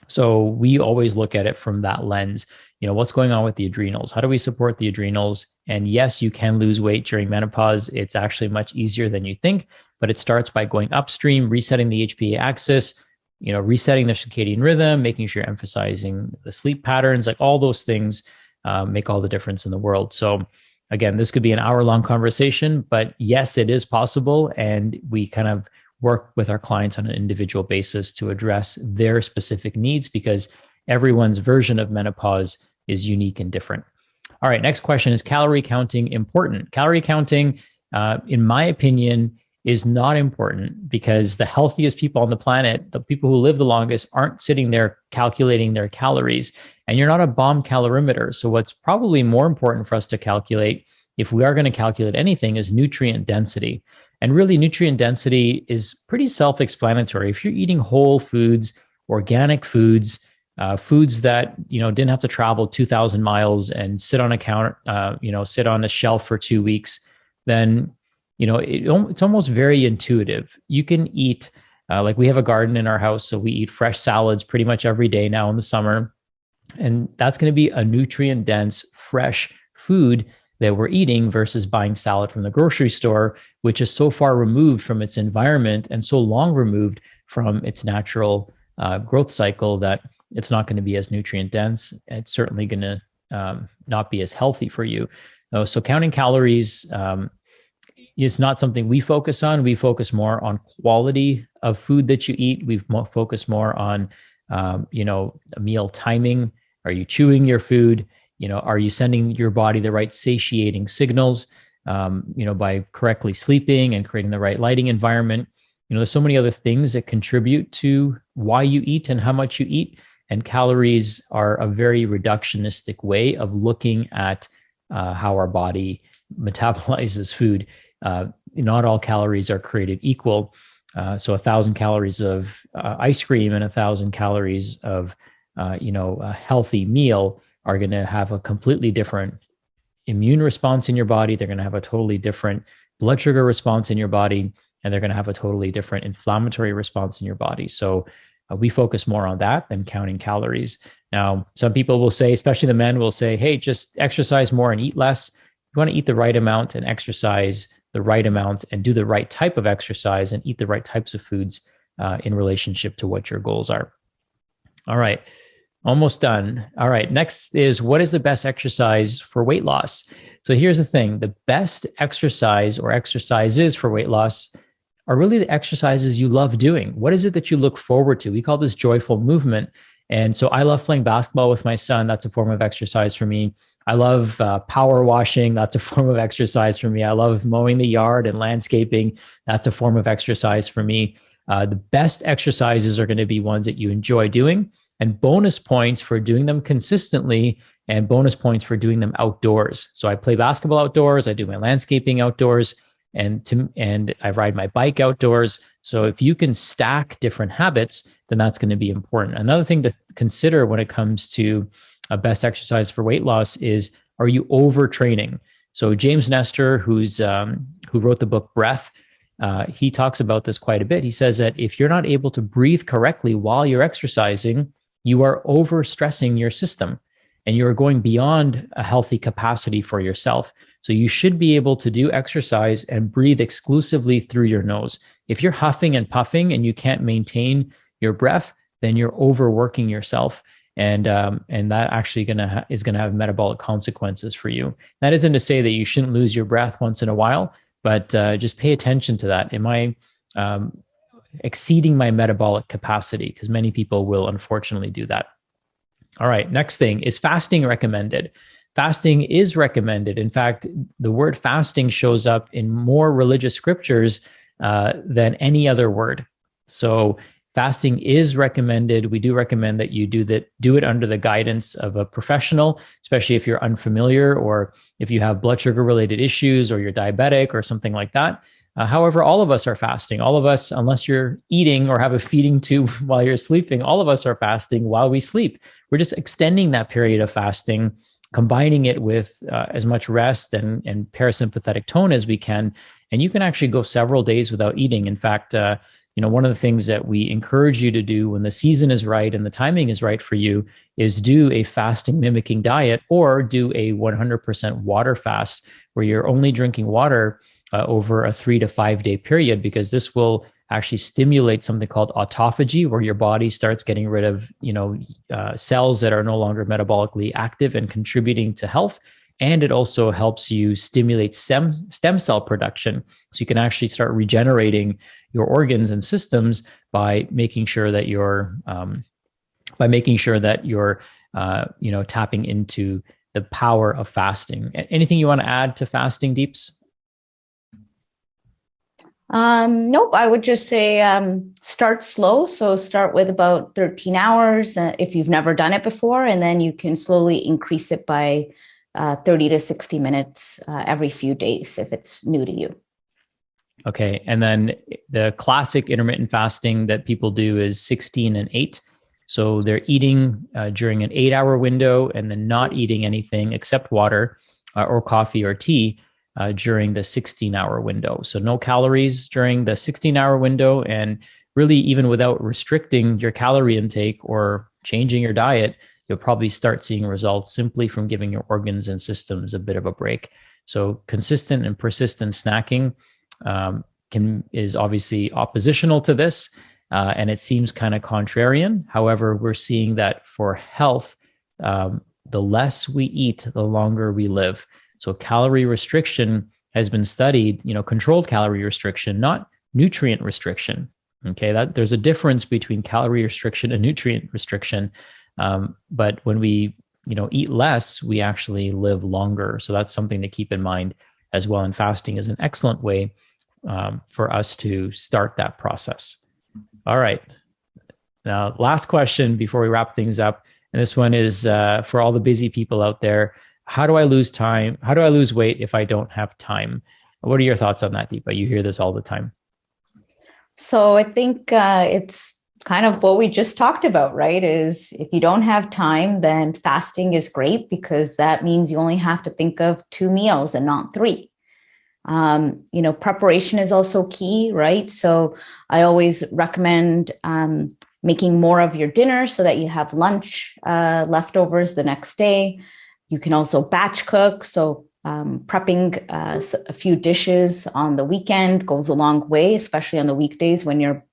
So we always look at it from that lens. What's going on with the adrenals? How do we support the adrenals? And yes, you can lose weight during menopause. It's actually much easier than you think, but it starts by going upstream, resetting the HPA axis, resetting the circadian rhythm, making sure you're emphasizing the sleep patterns, like all those things make all the difference in the world. So again, this could be an hour-long conversation, but yes, it is possible. And we kind of work with our clients on an individual basis to address their specific needs because everyone's version of menopause is unique and different. All right, next question, is calorie counting important? Calorie counting, in my opinion, is not important because the healthiest people on the planet, the people who live the longest, aren't sitting there calculating their calories. And you're not a bomb calorimeter. So what's probably more important for us to calculate, if we are going to calculate anything, is nutrient density. And really, nutrient density is pretty self-explanatory. If you're eating whole foods, organic foods, foods that didn't have to travel 2,000 miles and sit on a counter, sit on a shelf for 2 weeks, then it's almost very intuitive. You can eat, like we have a garden in our house, so we eat fresh salads pretty much every day now in the summer. And that's going to be a nutrient dense, fresh food that we're eating versus buying salad from the grocery store, which is so far removed from its environment and so long removed from its natural growth cycle that it's not going to be as nutrient dense. It's certainly going to not be as healthy for you. So counting calories is not something we focus on. We focus more on quality of food that you eat. We focus more on, meal timing. Are you chewing your food? Are you sending your body the right satiating signals, by correctly sleeping and creating the right lighting environment? There's so many other things that contribute to why you eat and how much you eat. And calories are a very reductionistic way of looking at how our body metabolizes food. Not all calories are created equal. So 1,000 calories of ice cream and 1,000 calories of, a healthy meal are going to have a completely different immune response in your body. They're going to have a totally different blood sugar response in your body, and they're going to have a totally different inflammatory response in your body. So we focus more on that than counting calories. Now, some people will say, especially the men will say, hey, just exercise more and eat less. You want to eat the right amount and exercise the right amount and do the right type of exercise and eat the right types of foods in relationship to what your goals are. All right. Almost done. All right. Next is, what is the best exercise for weight loss? So here's the thing. The best exercise or exercises for weight loss are really the exercises you love doing. What is it that you look forward to? We call this joyful movement. And so I love playing basketball with my son. That's a form of exercise for me. I love power washing. That's a form of exercise for me. I love mowing the yard and landscaping. That's a form of exercise for me. The best exercises are going to be ones that you enjoy doing, and bonus points for doing them consistently, and bonus points for doing them outdoors. So I play basketball outdoors. I do my landscaping outdoors, and I ride my bike outdoors. So if you can stack different habits, then that's going to be important. Another thing to consider when it comes to a best exercise for weight loss is, are you overtraining? So James Nestor, who wrote the book Breath, he talks about this quite a bit. He says that if you're not able to breathe correctly while you're exercising, you are overstressing your system and you're going beyond a healthy capacity for yourself. So you should be able to do exercise and breathe exclusively through your nose. If you're huffing and puffing and you can't maintain your breath, then you're overworking yourself. and that actually is gonna have metabolic consequences for you. That isn't to say that you shouldn't lose your breath once in a while, but just pay attention to that. Am I exceeding my metabolic capacity? Because many people will unfortunately do that. All right, next thing, is fasting recommended? Fasting is recommended. In fact, the word fasting shows up in more religious scriptures than any other word. So fasting is recommended. We do recommend that you do it under the guidance of a professional, especially if you're unfamiliar or if you have blood sugar related issues or you're diabetic or something like that. However, all of us are fasting. All of us, unless you're eating or have a feeding tube while you're sleeping, all of us are fasting while we sleep. We're just extending that period of fasting, combining it with as much rest and parasympathetic tone as we can. And you can actually go several days without eating. In fact, one of the things that we encourage you to do when the season is right and the timing is right for you is do a fasting mimicking diet or do a 100% water fast where you're only drinking water over a 3 to 5 day period, because this will actually stimulate something called autophagy, where your body starts getting rid of cells that are no longer metabolically active and contributing to health. And it also helps you stimulate stem cell production, so you can actually start regenerating your organs and systems by making sure that you're tapping into the power of fasting. Anything you want to add to fasting, Deeps? Nope. I would just say start slow. So start with about 13 hours if you've never done it before, and then you can slowly increase it by 30 to 60 minutes every few days if it's new to you. Okay. And then the classic intermittent fasting that people do is 16 and 8. So they're eating during an 8-hour window and then not eating anything except water or coffee or tea during the 16-hour window. So no calories during the 16-hour window. And really, even without restricting your calorie intake or changing your diet, you'll probably start seeing results simply from giving your organs and systems a bit of a break. So consistent and persistent snacking is obviously oppositional to this, and it seems kind of contrarian. However, we're seeing that for health, the less we eat, the longer we live. So calorie restriction has been studied, controlled calorie restriction, not nutrient restriction. Okay, that there's a difference between calorie restriction and nutrient restriction. But when we, eat less, we actually live longer. So that's something to keep in mind as well. And fasting is an excellent way for us to start that process. All right. Now, last question before we wrap things up. And this one is for all the busy people out there. How do I lose time? How do I lose weight if I don't have time? What are your thoughts on that, Deepa? You hear this all the time. So I think it's kind of what we just talked about, right? Is if you don't have time, then fasting is great because that means you only have to think of 2 meals and not 3. Preparation is also key, right? So I always recommend making more of your dinner so that you have lunch leftovers the next day. You can also batch cook. So prepping a few dishes on the weekend goes a long way, especially on the weekdays when you're,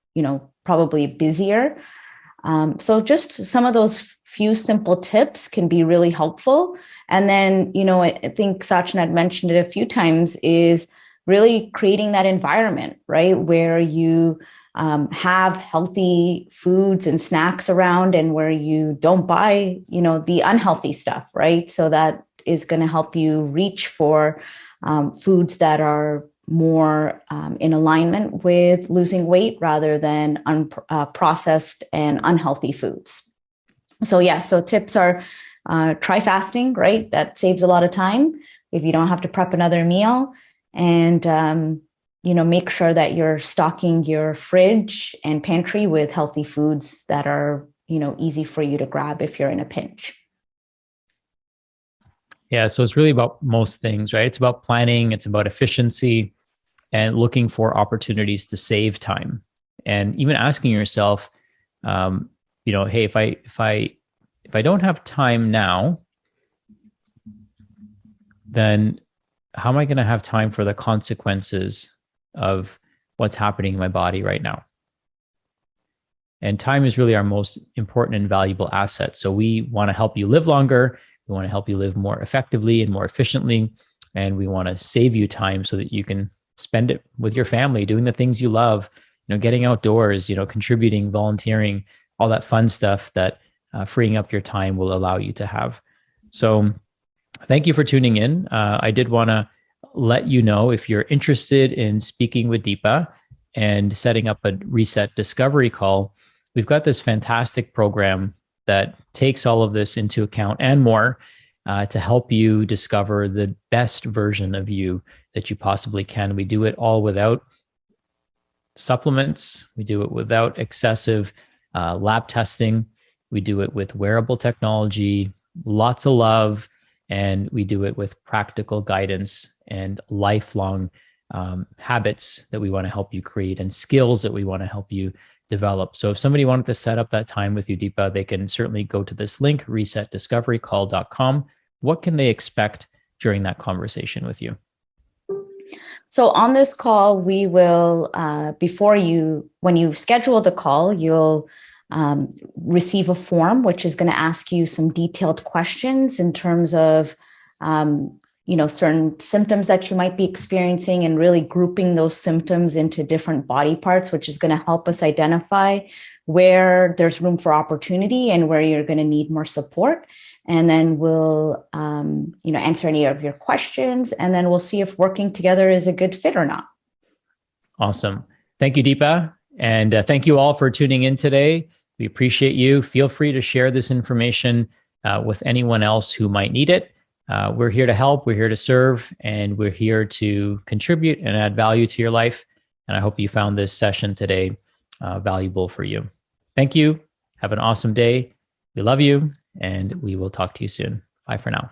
probably busier. So just some of those few simple tips can be really helpful. And then, I think Sachin had mentioned it a few times, is really creating that environment, right, where you have healthy foods and snacks around and where you don't buy, the unhealthy stuff, right? So that is going to help you reach for foods that are more in alignment with losing weight rather than processed and unhealthy foods. So tips are try fasting, right? That saves a lot of time if you don't have to prep another meal. And make sure that you're stocking your fridge and pantry with healthy foods that are, easy for you to grab if you're in a pinch. Yeah, so it's really about most things, right? It's about planning, it's about efficiency, and looking for opportunities to save time, and even asking yourself, hey, if I don't have time now, then how am I going to have time for the consequences of what's happening in my body right now? And time is really our most important and valuable asset. So we want to help you live longer. We want to help you live more effectively and more efficiently. And we want to save you time so that you can spend it with your family, doing the things you love, getting outdoors, contributing, volunteering, all that fun stuff that freeing up your time will allow you to have. So thank you for tuning in. I did want to let you know if you're interested in speaking with Deepa and setting up a reset discovery call, we've got this fantastic program that takes all of this into account and more to help you discover the best version of you that you possibly can. We do it all without supplements. We do it without excessive lab testing. We do it with wearable technology, lots of love, and we do it with practical guidance and lifelong habits that we want to help you create and skills that we want to help you develop. So if somebody wanted to set up that time with you, Deepa, they can certainly go to this link, resetdiscoverycall.com. What can they expect during that conversation with you? So on this call, we will, when you schedule the call, you'll receive a form, which is going to ask you some detailed questions in terms of, certain symptoms that you might be experiencing and really grouping those symptoms into different body parts, which is going to help us identify where there's room for opportunity and where you're going to need more support. And then we'll, answer any of your questions, and then we'll see if working together is a good fit or not. Awesome. Thank you, Deepa. And thank you all for tuning in today. We appreciate you. Feel free to share this information with anyone else who might need it. We're here to help. We're here to serve, and we're here to contribute and add value to your life. And I hope you found this session today valuable for you. Thank you. Have an awesome day. We love you, and we will talk to you soon. Bye for now.